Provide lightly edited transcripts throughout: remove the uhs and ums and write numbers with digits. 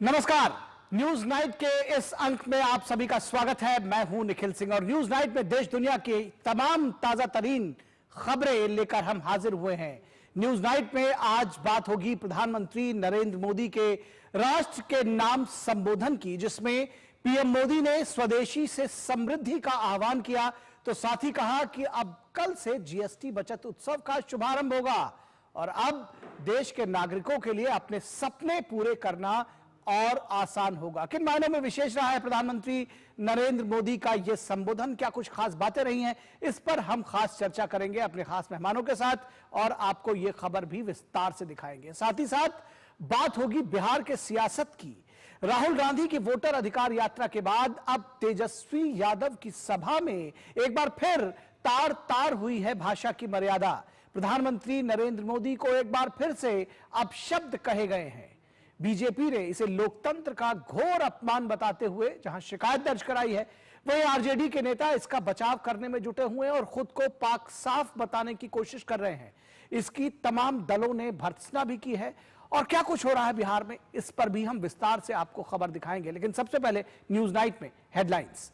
नमस्कार। News night के इस अंक में आप सभी का स्वागत है। मैं हूं निखिल सिंह और न्यूज नाइट में देश दुनिया की तमाम ताजा तरीन खबरें लेकर हम हाजिर हुए हैं। न्यूज नाइट में आज बात होगी प्रधानमंत्री नरेंद्र मोदी के राष्ट्र के नाम संबोधन की, जिसमें पीएम मोदी ने स्वदेशी से समृद्धि का आह्वान किया, तो साथ ही कहा कि अब कल से जीएसटी बचत उत्सव का शुभारंभ होगा और अब देश के नागरिकों के लिए अपने सपने पूरे करना और आसान होगा। किन मायनों में विशेष रहा है प्रधानमंत्री नरेंद्र मोदी का यह संबोधन, क्या कुछ खास बातें रही हैं, इस पर हम खास चर्चा करेंगे अपने खास मेहमानों के साथ और आपको यह खबर भी विस्तार से दिखाएंगे। साथ ही साथ बात होगी बिहार के सियासत की। राहुल गांधी की वोटर अधिकार यात्रा के बाद अब तेजस्वी यादव की सभा में एक बार फिर तार तार हुई है भाषा की मर्यादा। प्रधानमंत्री नरेंद्र मोदी को एक बार फिर से अब शब्द कहे गए हैं। बीजेपी ने इसे लोकतंत्र का घोर अपमान बताते हुए जहां शिकायत दर्ज कराई है, वहीं आरजेडी के नेता इसका बचाव करने में जुटे हुए हैं और खुद को पाक साफ बताने की कोशिश कर रहे हैं। इसकी तमाम दलों ने भर्त्सना भी की है और क्या कुछ हो रहा है बिहार में, इस पर भी हम विस्तार से आपको खबर दिखाएंगे। लेकिन सबसे पहले न्यूज नाइट में हेडलाइंस।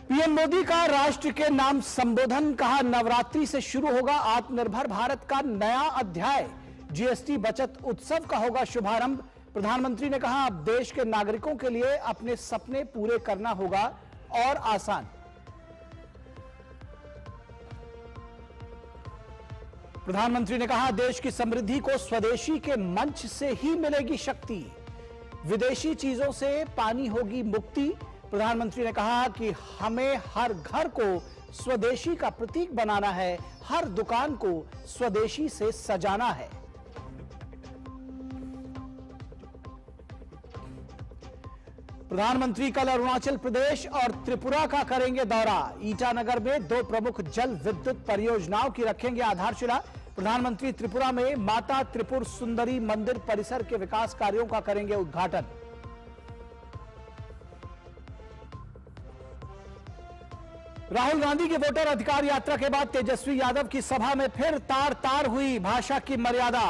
पीएम मोदी का राष्ट्र के नाम संबोधन, कहा नवरात्रि से शुरू होगा आत्मनिर्भर भारत का नया अध्याय, जीएसटी बचत उत्सव का होगा शुभारंभ। प्रधानमंत्री ने कहा अब देश के नागरिकों के लिए अपने सपने पूरे करना होगा और आसान। प्रधानमंत्री ने कहा देश की समृद्धि को स्वदेशी के मंच से ही मिलेगी शक्ति, विदेशी चीजों से पानी होगी मुक्ति। प्रधानमंत्री ने कहा कि हमें हर घर को स्वदेशी का प्रतीक बनाना है, हर दुकान को स्वदेशी से सजाना है। प्रधानमंत्री कल अरुणाचल प्रदेश और त्रिपुरा का करेंगे दौरा। ईटानगर में 2 प्रमुख जल विद्युत परियोजनाओं की रखेंगे आधारशिला। प्रधानमंत्री त्रिपुरा में माता त्रिपुर सुंदरी मंदिर परिसर के विकास कार्यों का करेंगे उद्घाटन। राहुल गांधी की वोटर अधिकार यात्रा के बाद तेजस्वी यादव की सभा में फिर तार तार हुई भाषा की मर्यादा।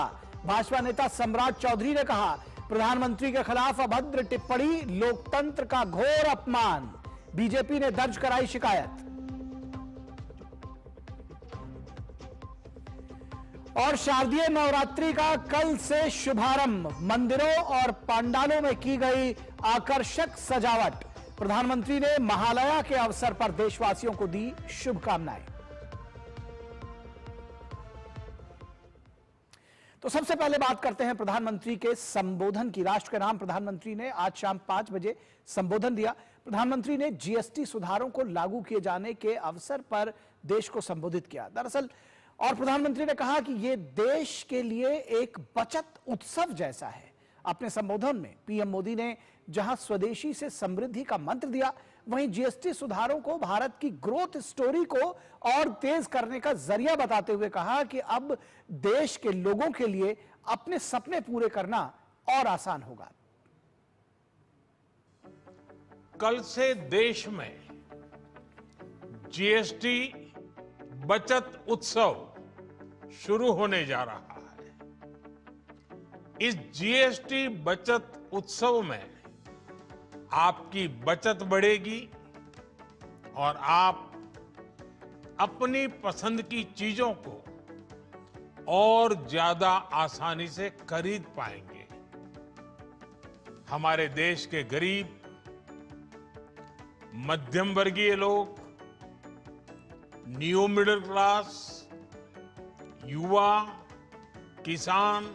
भाजपा नेता सम्राट चौधरी ने कहा प्रधानमंत्री के खिलाफ अभद्र टिप्पणी लोकतंत्र का घोर अपमान, बीजेपी ने दर्ज कराई शिकायत। और शारदीय नवरात्रि का कल से शुभारंभ, मंदिरों और पंडालों में की गई आकर्षक सजावट। प्रधानमंत्री ने महालया के अवसर पर देशवासियों को दी शुभकामनाएं। तो सबसे पहले बात करते हैं प्रधानमंत्री के संबोधन की। राष्ट्र के नाम प्रधानमंत्री ने आज शाम 5 बजे संबोधन दिया। प्रधानमंत्री ने जीएसटी सुधारों को लागू किए जाने के अवसर पर देश को संबोधित किया। दरअसल और प्रधानमंत्री ने कहा कि यह देश के लिए एक बचत उत्सव जैसा है। अपने संबोधन में पीएम मोदी ने जहां स्वदेशी से समृद्धि का मंत्र दिया, वहीं जीएसटी सुधारों को भारत की ग्रोथ स्टोरी को और तेज करने का जरिया बताते हुए कहा कि अब देश के लोगों के लिए अपने सपने पूरे करना और आसान होगा। कल से देश में जीएसटी बचत उत्सव शुरू होने जा रहा है। इस जीएसटी बचत उत्सव में आपकी बचत बढ़ेगी और आप अपनी पसंद की चीजों को और ज्यादा आसानी से खरीद पाएंगे। हमारे देश के गरीब, मध्यम वर्गीय लोग, न्यू मिडिल क्लास, युवा, किसान,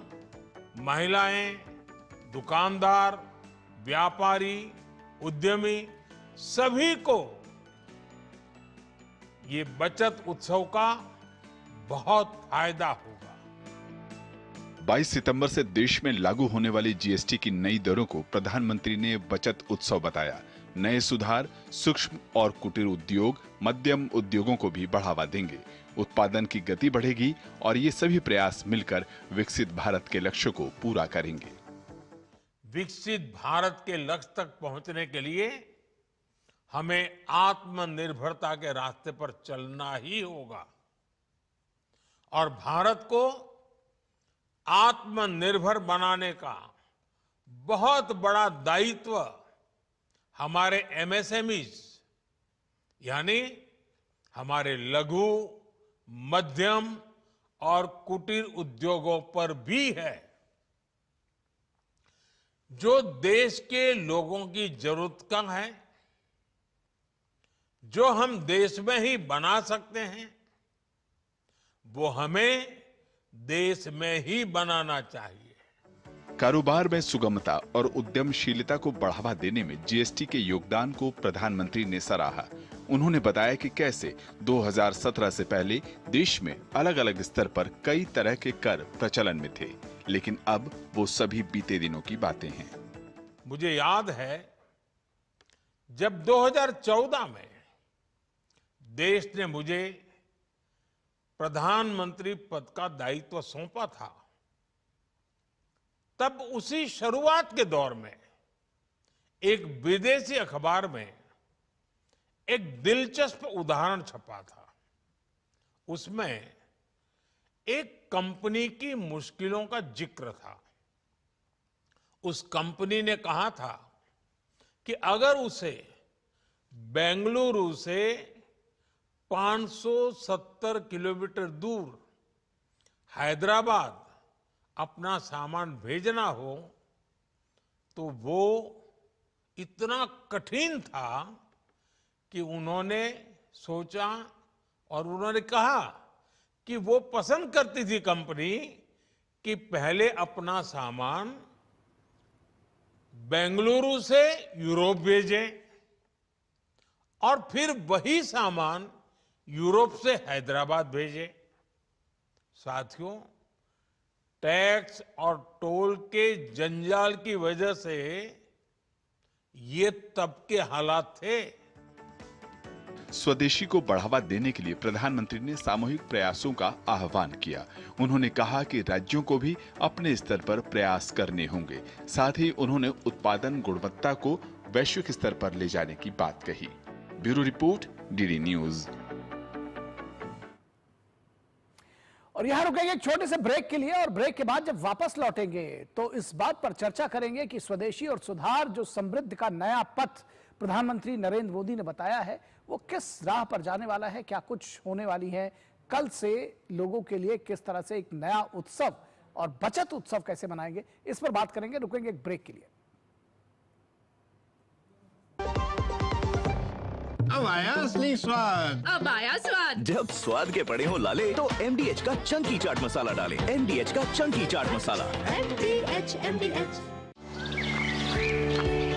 महिलाएं, दुकानदार, व्यापारी, उद्यमी, सभी को ये बचत उत्सव का बहुत फायदा होगा। 22 सितंबर से देश में लागू होने वाली जीएसटी की नई दरों को प्रधानमंत्री ने बचत उत्सव बताया। नए सुधार सूक्ष्म और कुटीर उद्योग, मध्यम उद्योगों को भी बढ़ावा देंगे। उत्पादन की गति बढ़ेगी और ये सभी प्रयास मिलकर विकसित भारत के लक्ष्य को पूरा करेंगे। विकसित भारत के लक्ष्य तक पहुंचने के लिए हमें आत्मनिर्भरता के रास्ते पर चलना ही होगा और भारत को आत्मनिर्भर बनाने का बहुत बड़ा दायित्व हमारे एमएसएमईज यानी हमारे लघु, मध्यम और कुटीर उद्योगों पर भी है, जो देश के लोगों की जरूरत का है, जो हम देश में ही बना सकते हैं, वो हमें देश में ही बनाना चाहिए। कारोबार में सुगमता और उद्यमशीलता को बढ़ावा देने में जीएसटी के योगदान को प्रधानमंत्री ने सराहा। उन्होंने बताया कि कैसे 2017 से पहले देश में अलग अलग स्तर पर कई तरह के कर प्रचलन में थे, लेकिन अब वो सभी बीते दिनों की बातें हैं। मुझे याद है जब 2014 में देश ने मुझे प्रधानमंत्री पद का दायित्व सौंपा था, तब उसी शुरुआत के दौर में एक विदेशी अखबार में एक दिलचस्प उदाहरण छपा था। उसमें एक कंपनी की मुश्किलों का जिक्र था। उस कंपनी ने कहा था कि अगर उसे बेंगलुरु से 570 किलोमीटर दूर हैदराबाद अपना सामान भेजना हो तो वो इतना कठिन था कि उन्होंने सोचा और उन्होंने कहा कि वो पसंद करती थी कंपनी कि पहले अपना सामान बेंगलुरु से यूरोप भेजें और फिर वही सामान यूरोप से हैदराबाद भेजें। साथियों, टैक्स और टोल के जंजाल की वजह से ये तब के हालात थे। स्वदेशी को बढ़ावा देने के लिए प्रधानमंत्री ने सामूहिक प्रयासों का आह्वान किया। उन्होंने कहा कि राज्यों को भी अपने स्तर पर प्रयास करने होंगे। साथ ही उन्होंने उत्पादन गुणवत्ता को वैश्विक स्तर पर ले जाने की बात कही। Bureau report, DD news. और यहां रुकेंगे एक छोटे से ब्रेक के लिए, और ब्रेक के बाद जब वापस लौटेंगे तो इस बात पर चर्चा करेंगे कि स्वदेशी और सुधार जो समृद्धि का नया पथ प्रधानमंत्री नरेंद्र मोदी ने बताया है वो किस राह पर जाने वाला है, क्या कुछ होने वाली है कल से लोगों के लिए, किस तरह से एक नया उत्सव और बचत उत्सव कैसे मनाएंगे, इस पर बात करेंगे। रुकेंगे एक ब्रेक के लिए। अब आया असली स्वाद। अब आया स्वाद। जब स्वाद के पड़े हो लाले तो MDH का चंकी चाट मसाला डालें। MDH का चंकी चाट मसाला। MDH।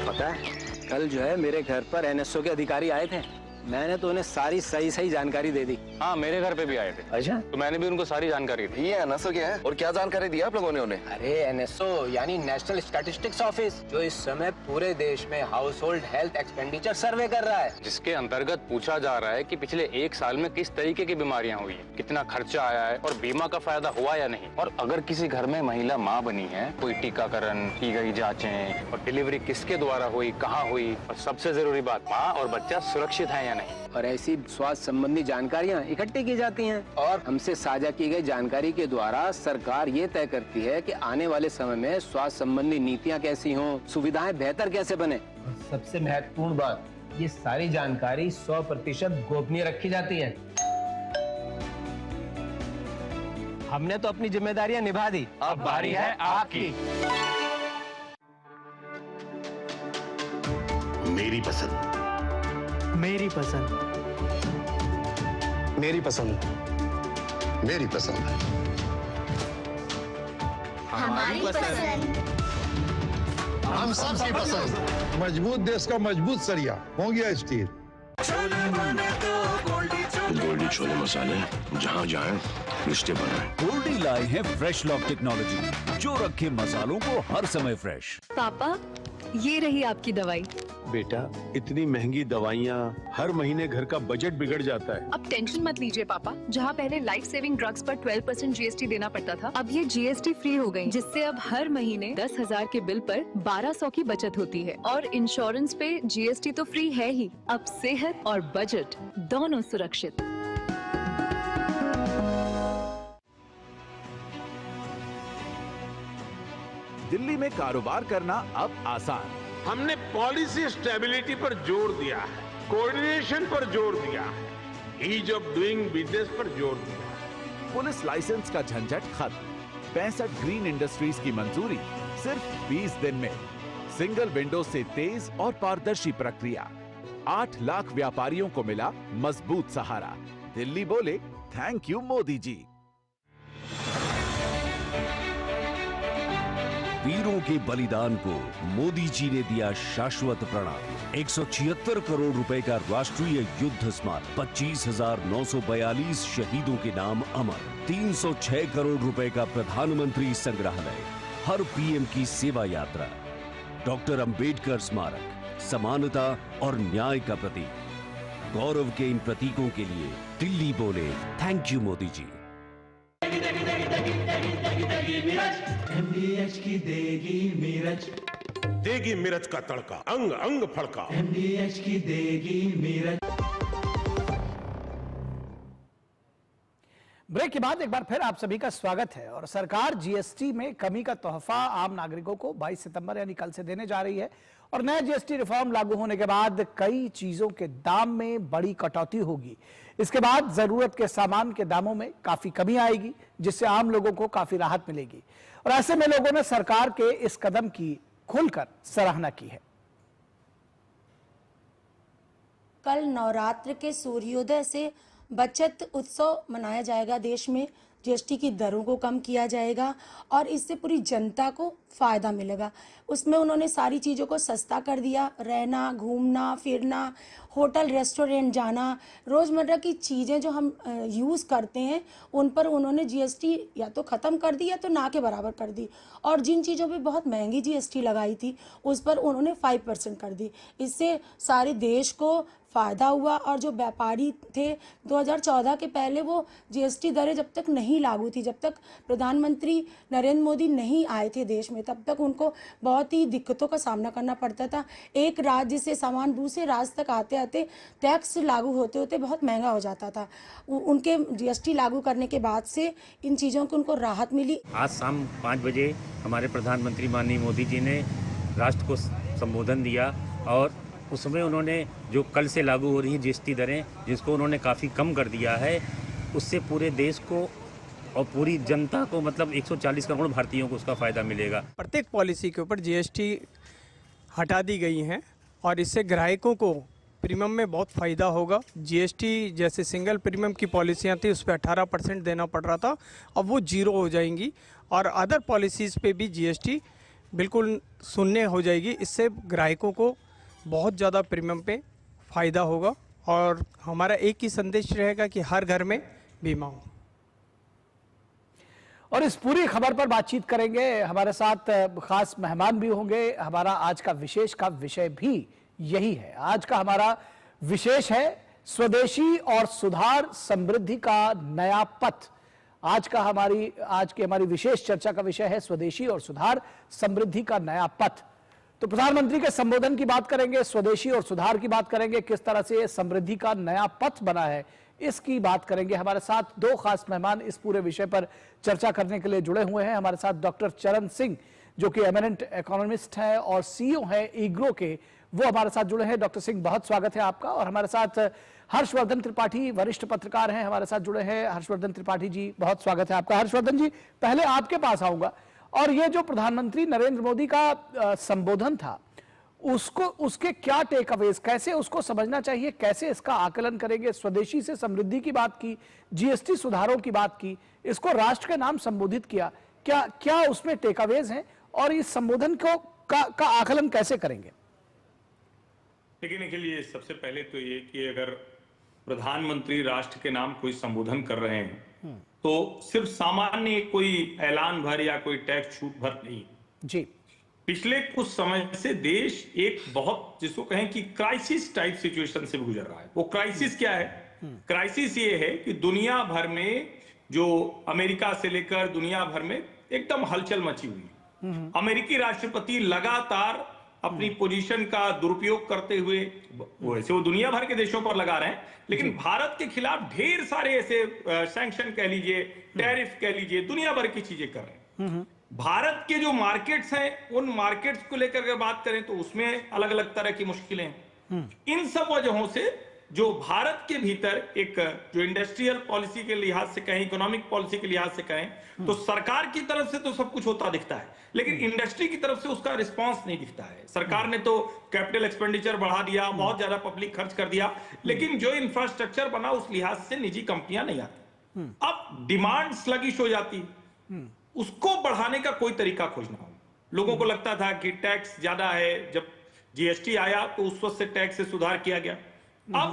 पता है कल जो है मेरे घर पर NSO के अधिकारी आए थे। मैंने तो उन्हें सारी सही जानकारी दे दी। हाँ, मेरे घर पे भी आए थे। अच्छा? तो मैंने भी उनको सारी जानकारी दी। ये NSO क्या है और क्या जानकारी दी आप लोगों ने उन्हें? अरे NSO यानी नेशनल स्टैटिस्टिक्स ऑफिस, जो इस समय पूरे देश में हाउस होल्ड हेल्थ एक्सपेंडिचर सर्वे कर रहा है, जिसके अंतर्गत पूछा जा रहा है कि पिछले 1 साल में किस तरीके की बीमारियां हुई है, कितना खर्चा आया है और बीमा का फायदा हुआ या नहीं। और अगर किसी घर में महिला माँ बनी है, कोई टीकाकरण, की गई जाँचें और डिलीवरी किसके द्वारा हुई, कहाँ हुई, और सबसे जरूरी बात, माँ और बच्चा सुरक्षित है या नहीं। और ऐसी स्वास्थ्य संबंधी जानकारियां इकट्ठी की जाती हैं और हमसे साझा की गई जानकारी के द्वारा सरकार ये तय करती है कि आने वाले समय में स्वास्थ्य संबंधी नीतियां कैसी हों, सुविधाएं बेहतर कैसे बने। सबसे महत्वपूर्ण बात, ये सारी जानकारी 100% गोपनीय रखी जाती है। हमने तो अपनी जिम्मेदारियां निभा दी, अब बारी है आपकी। मेरी पसंद, मेरी पसंद, मेरी पसंद, मेरी पसंद, हमारी पसंद। हम सबकी पसंद। मजबूत देश का मजबूत सरिया हो गया स्टील। गोल्डी छोले मसाले, जहाँ जाए रिश्ते बनाए। गोल्डी लाए हैं फ्रेश लॉक टेक्नोलॉजी, जो रखे मसालों को हर समय फ्रेश। पापा, ये रही आपकी दवाई। बेटा, इतनी महंगी दवाइयाँ, हर महीने घर का बजट बिगड़ जाता है। अब टेंशन मत लीजिए पापा, जहाँ पहले लाइफ सेविंग ड्रग्स पर 12% GST देना पड़ता था, अब ये GST फ्री हो गई, जिससे अब हर महीने 10,000 के बिल पर 1200 की बचत होती है। और इंश्योरेंस पे GST तो फ्री है ही, अब सेहत और बजट दोनों सुरक्षित। दिल्ली में कारोबार करना अब आसान। हमने पॉलिसी स्टेबिलिटी पर जोर दिया है, कोऑर्डिनेशन पर जोर दिया है, ईज ऑफ डूइंग बिजनेस पर जोर दिया है। पुलिस लाइसेंस का झंझट खत्म। 65 ग्रीन इंडस्ट्रीज की मंजूरी सिर्फ 20 दिन में। सिंगल विंडो से तेज और पारदर्शी प्रक्रिया। 8 लाख व्यापारियों को मिला मजबूत सहारा। दिल्ली बोले थैंक यू मोदी जी। वीरों के बलिदान को मोदी जी ने दिया शाश्वत प्रणाम। 176 करोड़ रुपए का राष्ट्रीय युद्ध स्मारक, 25,942 शहीदों के नाम अमर, 306 करोड़ रुपए का प्रधानमंत्री संग्रहालय, हर पीएम की सेवा यात्रा, डॉक्टर अंबेडकर स्मारक, समानता और न्याय का प्रतीक। गौरव के इन प्रतीकों के लिए दिल्ली बोले thank you Modi ji. MDH की देगी मिर्च, देगी मिर्च का तड़का, अंग अंग फड़का। MDH की देगी मिर्च। ब्रेक के बाद एक बार फिर आप सभी का स्वागत है। और सरकार जीएसटी में कमी का तोहफा आम नागरिकों को 22 सितंबर यानी कल से देने जा रही है। और नया जीएसटी रिफॉर्म लागू होने के बाद कई चीजों के दाम में बड़ी कटौती होगी। इसके बाद जरूरत के सामान के दामों में काफी कमी आएगी, जिससे आम लोगों को काफी राहत मिलेगी। और ऐसे में लोगों ने सरकार के इस कदम की खुलकर सराहना की है। कल नवरात्र के सूर्योदय से बचत उत्सव मनाया जाएगा। देश में जीएसटी की दरों को कम किया जाएगा और इससे पूरी जनता को फ़ायदा मिलेगा। उसमें उन्होंने सारी चीज़ों को सस्ता कर दिया। रहना, घूमना फिरना, होटल रेस्टोरेंट जाना, रोज़मर्रा की चीज़ें जो हम यूज़ करते हैं उन पर उन्होंने जीएसटी या तो ख़त्म कर दी या तो ना के बराबर कर दी। और जिन चीज़ों पे बहुत महंगी जीएसटी लगाई थी उस पर उन्होंने 5% कर दी। इससे सारे देश को फ़ायदा हुआ। और जो व्यापारी थे 2014 के पहले वो जीएसटी दरें जब तक नहीं लागू थी, जब तक प्रधानमंत्री नरेंद्र मोदी नहीं आए थे देश में, तब तक उनको बहुत ही दिक्कतों का सामना करना पड़ता था। एक राज्य से सामान दूसरे राज्य तक आते आते टैक्स लागू होते होते बहुत महंगा हो जाता था। उनके जीएसटी लागू करने के बाद से इन चीज़ों की उनको राहत मिली। आज शाम 5 बजे हमारे प्रधानमंत्री माननीय मोदी जी ने राष्ट्र को संबोधन दिया और उसमें उन्होंने जो कल से लागू हो रही हैं जीएसटी दरें, जिसको उन्होंने काफ़ी कम कर दिया है, उससे पूरे देश को और पूरी जनता को मतलब 140 करोड़ भारतीयों को उसका फ़ायदा मिलेगा। प्रत्येक पॉलिसी के ऊपर जीएसटी हटा दी गई है और इससे ग्राहकों को प्रीमियम में बहुत फ़ायदा होगा। जीएसटी जैसे सिंगल प्रीमियम की पॉलिसियाँ थी उस पर 18% देना पड़ रहा था, अब वो 0 हो जाएंगी। और अदर पॉलिसीज़ पे भी जीएसटी बिल्कुल शून्य हो जाएगी। इससे ग्राहकों को बहुत ज़्यादा प्रीमियम पे फ़ायदा होगा और हमारा एक ही संदेश रहेगा कि हर घर में बीमा हो। और इस पूरी खबर पर बातचीत करेंगे, हमारे साथ खास मेहमान भी होंगे। हमारा आज का विशेष का विषय भी यही है। आज का हमारा विशेष है स्वदेशी और सुधार समृद्धि का नया पथ। आज की हमारी विशेष चर्चा का विषय है स्वदेशी और सुधार समृद्धि का नया पथ। तो प्रधानमंत्री के संबोधन की बात करेंगे, स्वदेशी और सुधार की बात करेंगे, किस तरह से समृद्धि का नया पथ बना है इसकी बात करेंगे। हमारे साथ 2 खास मेहमान इस पूरे विषय पर चर्चा करने के लिए जुड़े हुए हैं। हमारे साथ डॉक्टर चरण सिंह जो कि एमिनेंट इकोनॉमिस्ट हैं और सीईओ हैं ईग्रो के, वो हमारे साथ जुड़े हैं। डॉक्टर सिंह बहुत स्वागत है आपका। और हमारे साथ हर्षवर्धन त्रिपाठी वरिष्ठ पत्रकार हैं, हमारे साथ जुड़े हैं। हर्षवर्धन त्रिपाठी जी बहुत स्वागत है आपका। हर्षवर्धन जी, पहले आपके पास आऊंगा। और ये जो प्रधानमंत्री नरेंद्र मोदी का संबोधन था उसके क्या टेक अवेज, कैसे उसको समझना चाहिए, कैसे इसका आकलन करेंगे? स्वदेशी से समृद्धि की बात की, जीएसटी सुधारों की बात की, इसको राष्ट्र के नाम संबोधित किया, क्या उसमें टेक अवेज हैं और इस संबोधन का आकलन कैसे करेंगे? देखिए निखिल, ये सबसे पहले तो ये कि अगर प्रधानमंत्री राष्ट्र के नाम कोई संबोधन कर रहे हैं तो सिर्फ सामान्य कोई ऐलान भर या कोई टैक्स छूट भर नहीं जी। पिछले कुछ समय से देश एक बहुत जिसको कहें कि क्राइसिस टाइप सिचुएशन से गुजर रहा है। वो क्राइसिस क्या है? क्राइसिस ये है कि दुनिया भर में जो अमेरिका से लेकर दुनिया भर में एकदम हलचल मची हुई है। अमेरिकी राष्ट्रपति लगातार अपनी पोजीशन का दुरुपयोग करते हुए वैसे वो दुनिया भर के देशों पर लगा रहे हैं, लेकिन भारत के खिलाफ ढेर सारे ऐसे सैंक्शन कह लीजिए, टैरिफ कह लीजिए, दुनिया भर की चीजें कर रहे हैं। भारत के जो मार्केट्स हैं, उन मार्केट्स को लेकर अगर बात करें तो उसमें अलग अलग तरह की मुश्किलें हैं। इन सब वजहों से जो भारत के भीतर एक जो इंडस्ट्रियल पॉलिसी के लिहाज से कहें, इकोनॉमिक पॉलिसी के लिहाज से कहें, तो सरकार की तरफ से तो सब कुछ होता दिखता है, लेकिन इंडस्ट्री की तरफ से उसका रिस्पांस नहीं दिखता है। सरकार ने तो कैपिटल एक्सपेंडिचर बढ़ा दिया, बहुत ज्यादा पब्लिक खर्च कर दिया, लेकिन जो इंफ्रास्ट्रक्चर बना उस लिहाज से निजी कंपनियां नहीं आती। अब डिमांड स्लगिश हो जाती, उसको बढ़ाने का कोई तरीका खोजना हो। लोगों को लगता था कि टैक्स ज्यादा है, जब जीएसटी आया तो उस वक्त से टैक्स से सुधार किया गया। अब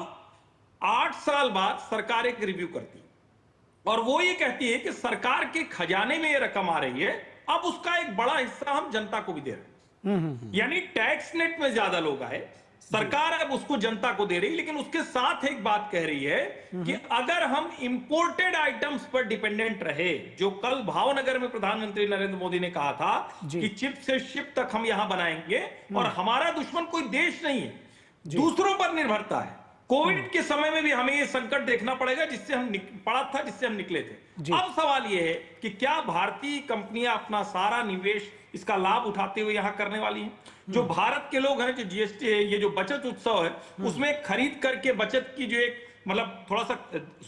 8 साल बाद सरकार एक रिव्यू करती है और वो ये कहती है कि सरकार के खजाने में ये रकम आ रही है, अब उसका एक बड़ा हिस्सा हम जनता को भी दे रहे हैं। यानी टैक्स नेट में ज्यादा लोग आए, सरकार अब उसको जनता को दे रही, लेकिन उसके साथ एक बात कह रही है कि अगर हम इंपोर्टेड आइटम्स पर डिपेंडेंट रहे, जो कल भावनगर में प्रधानमंत्री नरेंद्र मोदी ने कहा था कि चिप से शिप तक हम यहां बनाएंगे, और हमारा दुश्मन कोई देश नहीं है, दूसरों पर निर्भरता है। कोविड के समय में भी हमें यह संकट देखना पड़ेगा जिससे हम निकले थे। अब सवाल यह है कि क्या भारतीय कंपनियां अपना सारा निवेश इसका लाभ उठाते हुए यहां करने वाली हैं? जो भारत के लोग हैं, जो जीएसटी है, ये जो बचत उत्सव है, उसमें खरीद करके बचत की जो एक मतलब थोड़ा सा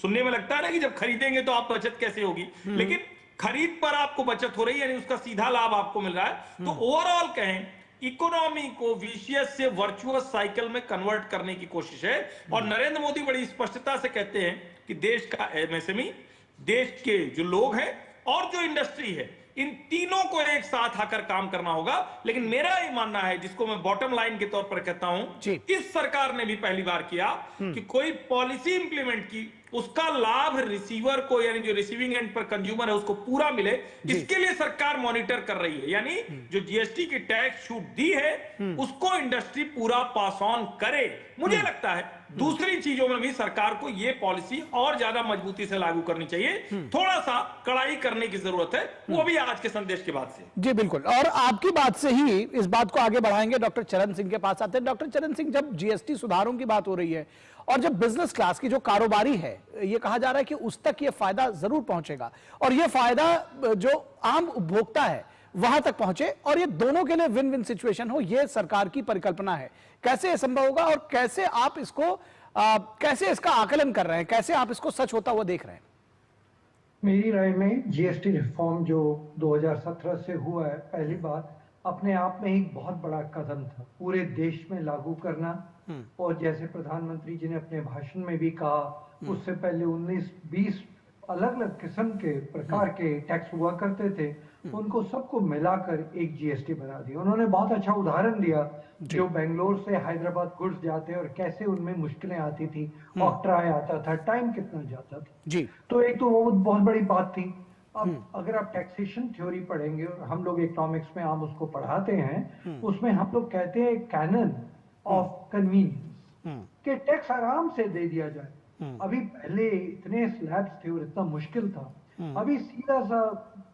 सुनने में लगता है ना कि जब खरीदेंगे तो आप बचत कैसे होगी, लेकिन खरीद पर आपको बचत हो रही है, यानी उसका सीधा लाभ आपको मिल रहा है। तो ओवरऑल कहें, इकोनॉमी को विशियस से वर्चुअस साइकिल में कन्वर्ट करने की कोशिश है। और नरेंद्र मोदी बड़ी स्पष्टता से कहते हैं कि देश का एमएसएमई, देश के जो लोग हैं और जो इंडस्ट्री है, इन तीनों को एक साथ आकर काम करना होगा। लेकिन मेरा ये मानना है, जिसको मैं बॉटम लाइन के तौर पर कहता हूं, इस सरकार ने भी पहली बार किया कि कोई पॉलिसी इंप्लीमेंट की, उसका लाभ रिसीवर को, यानी जो रिसीविंग एंड पर कंज्यूमर है, उसको पूरा मिले, इसके लिए सरकार मॉनिटर कर रही है। यानी जो जीएसटी की टैक्स छूट दी है, उसको इंडस्ट्री पूरा पास ऑन करे। मुझे लगता है दूसरी चीजों में भी सरकार को यह पॉलिसी और ज्यादा मजबूती से लागू करनी चाहिए। थोड़ा सा कड़ाई करने की जरूरत है, वो भी आज के संदेश के बाद से। जी बिल्कुल, और आपकी बात से ही इस बात को आगे बढ़ाएंगे। डॉक्टर चरण सिंह के पास आते हैं। डॉक्टर चरण सिंह, जब जीएसटी सुधारों की बात हो रही है और जब बिजनेस क्लास की जो कारोबारी है, ये कहा जा रहा है कि उस तक ये फायदा जरूर पहुंचेगा, और ये फायदा जो आम उपभोक्ता है वहां तक पहुंचे, और ये दोनों के लिए विन विन सिचुएशन हो, ये सरकार की परिकल्पना है। कैसे ये संभव होगा और कैसे आप इसको कैसे इसका आकलन कर रहे हैं, कैसे आप इसको सच होता हुआ देख रहे हैं? मेरी राय में जीएसटी रिफॉर्म जो 2017 से हुआ है, पहली बात अपने आप में एक बहुत बड़ा कदम था पूरे देश में लागू करना। और जैसे प्रधानमंत्री जी ने अपने भाषण में भी कहा, उससे पहले 19-20 अलग अलग किस्म के प्रकार के टैक्स हुआ करते थे, उनको सबको मिलाकर एक जीएसटी बना दिया। उन्होंने बहुत अच्छा उदाहरण दिया, जो बेंगलोर से हैदराबाद गुड्स जाते और कैसे उनमें मुश्किलें आती थी, ऑक्ट्राई आता था, टाइम कितना जाता था जी। तो एक तो वो बहुत बड़ी बात थी। अब अगर आप टैक्सेशन थ्योरी पढ़ेंगे, और हम लोग इकोनॉमिक्स में आम उसको पढ़ाते हैं, उसमें हम लोग कहते हैं कैनन ऑफ कन्वीनियंस, कि टैक्स आराम से दे दिया जाए। अभी पहले इतने स्लैब्स थे और इतना मुश्किल था, अभी सीधा सा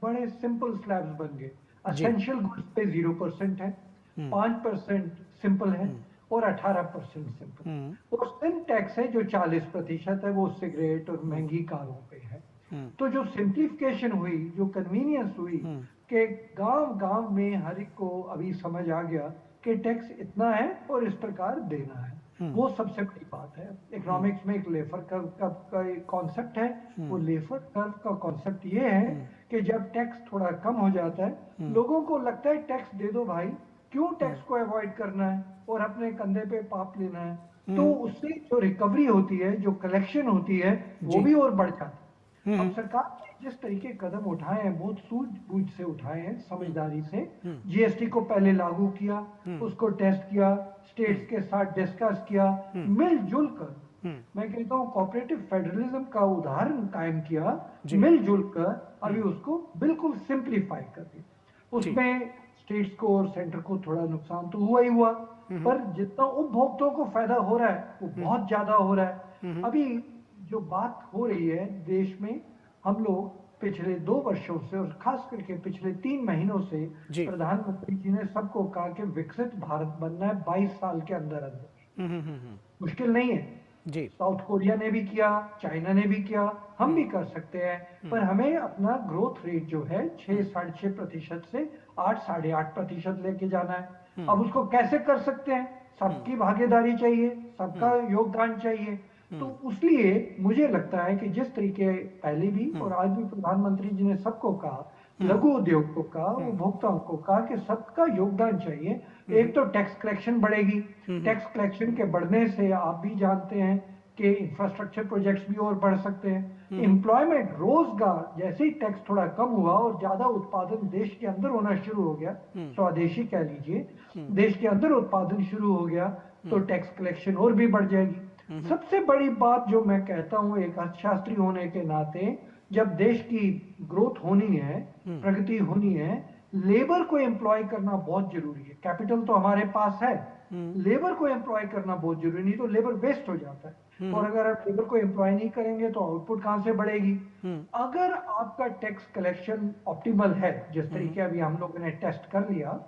बड़े सिंपल स्लैब्स बन गए। एसेंशियल गुड्स पे 0% है, 5% सिंपल है और 18% सिंपल। और सिम टैक्स है जो 40% है, वो सिगरेट और महंगी कारों पे है। तो जो सिंप्लीफिकेशन हुई, जो कन्वीनियंस हुई, कि गांव-गांव में हर एक को अभी समझ आ गया कि टैक्स इतना है और इस प्रकार देना है, वो सबसे बड़ी बात है। इकोनॉमिक्स में एक लेफर कर्व का एक कॉन्सेप्ट है। वो लेफर कर्व का कॉन्सेप्ट ये है कि जब टैक्स थोड़ा कम हो जाता है, लोगों को लगता है टैक्स दे दो भाई, क्यों टैक्स को अवॉइड करना है और अपने कंधे पे पाप लेना है। तो उससे जो रिकवरी होती है, जो कलेक्शन होती है, वो भी और बढ़ जाती है। अब सरकार ने जिस तरीके कदम उठाए हैं, बहुत सूझबूझ से उठाए हैं, समझदारी से। जीएसटी को पहले लागू किया, उसको टेस्ट किया, स्टेट्स के साथ डिस्कस किया, मिलजुल कर, मैं कहता हूँ कोऑपरेटिव फेडरलिज्म का उदाहरण कायम किया, मिलजुल कर अभी उसको बिल्कुल सिंप्लीफाई कर दिया। उसमें स्टेट्स को और सेंटर को थोड़ा नुकसान तो हुआ ही हुआ, पर जितना उपभोक्ताओं को फायदा हो रहा है वो बहुत ज्यादा हो रहा है। अभी जो बात हो रही है देश में, हम लोग पिछले 2 वर्षों से और खास करके पिछले 3 महीनों से प्रधानमंत्री जी ने सबको कहा कि विकसित भारत बनना है 22 साल के अंदर अंदर। मुश्किल नहीं है, जी। साउथ कोरिया ने भी किया, चाइना ने भी किया, हम भी कर सकते हैं। पर हमें अपना ग्रोथ रेट जो है 6-6.5% से 8-8.5% लेके जाना है। अब उसको कैसे कर सकते हैं? सबकी भागीदारी चाहिए, सबका योगदान चाहिए। तो इसलिए मुझे लगता है कि जिस तरीके पहले भी और आज भी प्रधानमंत्री जी ने सबको कहा, लघु उद्योग को कहा, उपभोक्ताओं को कहा कि सबका योगदान चाहिए। एक तो टैक्स कलेक्शन बढ़ेगी, टैक्स कलेक्शन के बढ़ने से आप भी जानते हैं कि इंफ्रास्ट्रक्चर प्रोजेक्ट्स भी और बढ़ सकते हैं। एम्प्लॉयमेंट, रोजगार, जैसे ही टैक्स थोड़ा कम हुआ और ज्यादा उत्पादन देश के अंदर होना शुरू हो गया, स्वदेशी कह लीजिए, देश के अंदर उत्पादन शुरू हो गया, तो टैक्स कलेक्शन और भी बढ़ जाएगी। सबसे बड़ी बात जो मैं कहता हूं एक अर्थशास्त्री होने के नाते, जब देश की ग्रोथ होनी है, प्रगति होनी है, लेबर को एम्प्लॉय करना बहुत जरूरी है। कैपिटल तो हमारे पास है, लेबर को एम्प्लॉय करना बहुत जरूरी, नहीं तो लेबर वेस्ट हो जाता है। और अगर आप लेबर को एम्प्लॉय नहीं करेंगे तो आउटपुट कहां से बढ़ेगी? अगर आपका टैक्स कलेक्शन ऑप्टिमल है, जिस तरीके अभी हम लोगों ने टेस्ट कर लिया,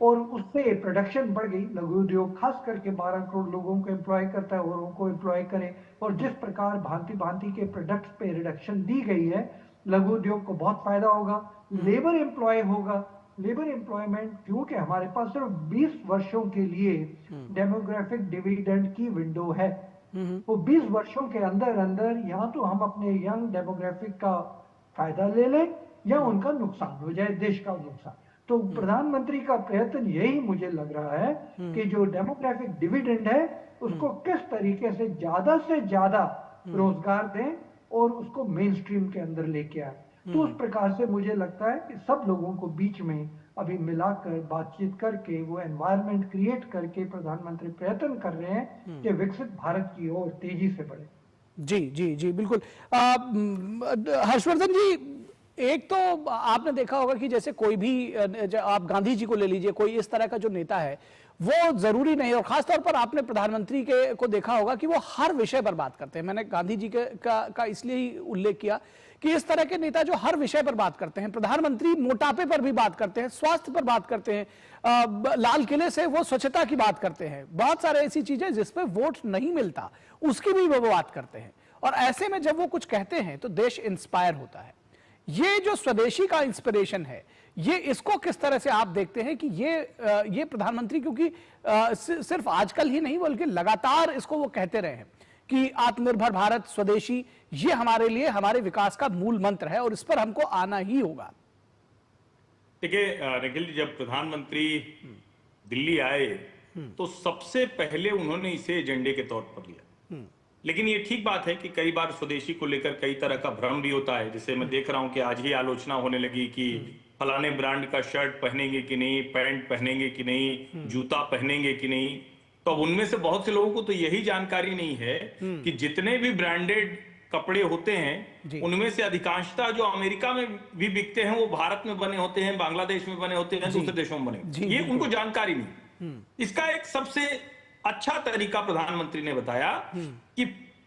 और उससे प्रोडक्शन बढ़ गई, लघु उद्योग खास करके 12 करोड़ लोगों को एम्प्लॉय करता है और उनको एम्प्लॉय करें, और जिस प्रकार भांति भांति के प्रोडक्ट्स पे रिडक्शन दी गई है, लघु उद्योग को बहुत फायदा होगा, लेबर एम्प्लॉय होगा। लेबर एम्प्लॉयमेंट, क्योंकि हमारे पास सिर्फ 20 वर्षों के लिए डेमोग्राफिक डिविडेंड की विंडो है। वो 20 वर्षों के अंदर अंदर या तो हम अपने यंग डेमोग्राफिक का फायदा ले लें या उनका नुकसान हो जाए, देश का नुकसान। तो प्रधानमंत्री का प्रयत्न यही मुझे लग रहा है कि जो डेमोग्राफिक डिविडेंड है उसको किस तरीके से ज्यादा रोजगार दें और उसको मेन स्ट्रीम के अंदर लेके आए। तो उस प्रकार से मुझे लगता है कि सब लोगों को बीच में अभी मिलाकर बातचीत करके वो एनवायरनमेंट क्रिएट करके प्रधानमंत्री प्रयत्न कर रहे हैं कि विकसित भारत की ओर तेजी से बढ़े। जी जी जी बिल्कुल। हर्षवर्धन जी, एक तो आपने देखा होगा कि जैसे कोई भी, आप गांधी जी को ले लीजिए, कोई इस तरह का जो नेता है वो जरूरी नहीं, और खासतौर पर आपने प्रधानमंत्री को देखा होगा कि वो हर विषय पर बात करते हैं। मैंने गांधी जी का इसलिए ही उल्लेख किया कि इस तरह के नेता जो हर विषय पर बात करते हैं, प्रधानमंत्री मोटापे पर भी बात करते हैं, स्वास्थ्य पर बात करते हैं, लाल किले से वो स्वच्छता की बात करते हैं, बहुत सारे ऐसी चीजें जिस पे वोट नहीं मिलता उसकी भी वो बात करते हैं। और ऐसे में जब वो कुछ कहते हैं तो देश इंस्पायर होता है। ये जो स्वदेशी का इंस्पिरेशन है, ये इसको किस तरह से आप देखते हैं कि ये प्रधानमंत्री, क्योंकि सिर्फ आजकल ही नहीं बल्कि लगातार इसको वो कहते रहे हैं कि आत्मनिर्भर भारत, स्वदेशी, ये हमारे लिए हमारे विकास का मूल मंत्र है और इस पर हमको आना ही होगा। देखिए निखिल जी, जब प्रधानमंत्री दिल्ली आए तो सबसे पहले उन्होंने इसे एजेंडे के तौर पर लिया। लेकिन ये ठीक बात है कि कई बार स्वदेशी को लेकर कई तरह का भ्रम भी होता है। जैसे मैं देख रहा हूं कि आज ही आलोचना होने लगी कि फलाने ब्रांड का शर्ट पहनेंगे कि नहीं, पैंट पहनेंगे कि नहीं, जूता पहनेंगे कि नहीं। तो अब उनमें से बहुत से लोगों को तो यही जानकारी नहीं है कि जितने भी ब्रांडेड कपड़े होते हैं उनमें से अधिकांशतः जो अमेरिका में भी बिकते हैं वो भारत में बने होते हैं, बांग्लादेश में बने होते हैं, दूसरे देशों में बने। ये उनको जानकारी नहीं। इसका एक सबसे अच्छा तरीका प्रधानमंत्री ने बताया कि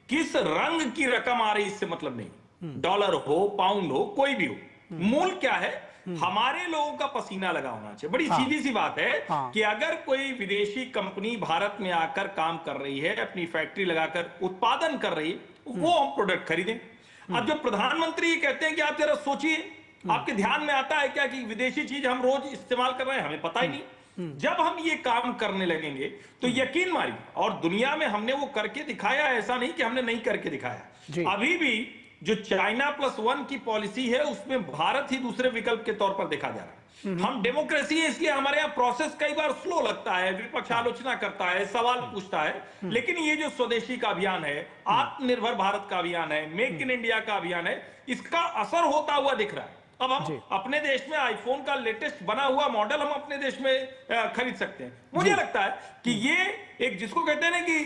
किस रंग की रकम आ रही इससे मतलब नहीं, डॉलर हो, पाउंड हो, कोई भी हो, मूल क्या है, हमारे लोगों का पसीना लगा होना चाहिए। बड़ी सीधी सी बात है कि अगर कोई विदेशी कंपनी भारत में आकर काम कर रही है, अपनी फैक्ट्री लगाकर उत्पादन कर रही है, वो हम प्रोडक्ट खरीदें। अब जो प्रधानमंत्री कहते हैं कि आप जरा सोचिए, आपके ध्यान में आता है क्या कि विदेशी चीज हम रोज इस्तेमाल कर रहे हैं, हमें पता ही नहीं। जब हम ये काम करने लगेंगे तो यकीन मारिए, और दुनिया में हमने वो करके दिखाया, ऐसा नहीं कि हमने नहीं करके दिखाया। अभी भी जो चाइना +1 की पॉलिसी है उसमें भारत ही दूसरे विकल्प के तौर पर देखा जा रहा है। हम डेमोक्रेसी है इसलिए हमारे यहाँ प्रोसेस कई बार स्लो लगता है, विपक्ष आलोचना करता है, सवाल पूछता है, लेकिन ये जो स्वदेशी का अभियान है, आत्मनिर्भर भारत का अभियान है, मेक इन इंडिया का अभियान है, इसका असर होता हुआ दिख रहा है। अब हम अपने देश में आईफोन का लेटेस्ट बना हुआ मॉडल हम अपने देश में खरीद सकते हैं। मुझे लगता है कि ये एक, जिसको कहते हैं ना कि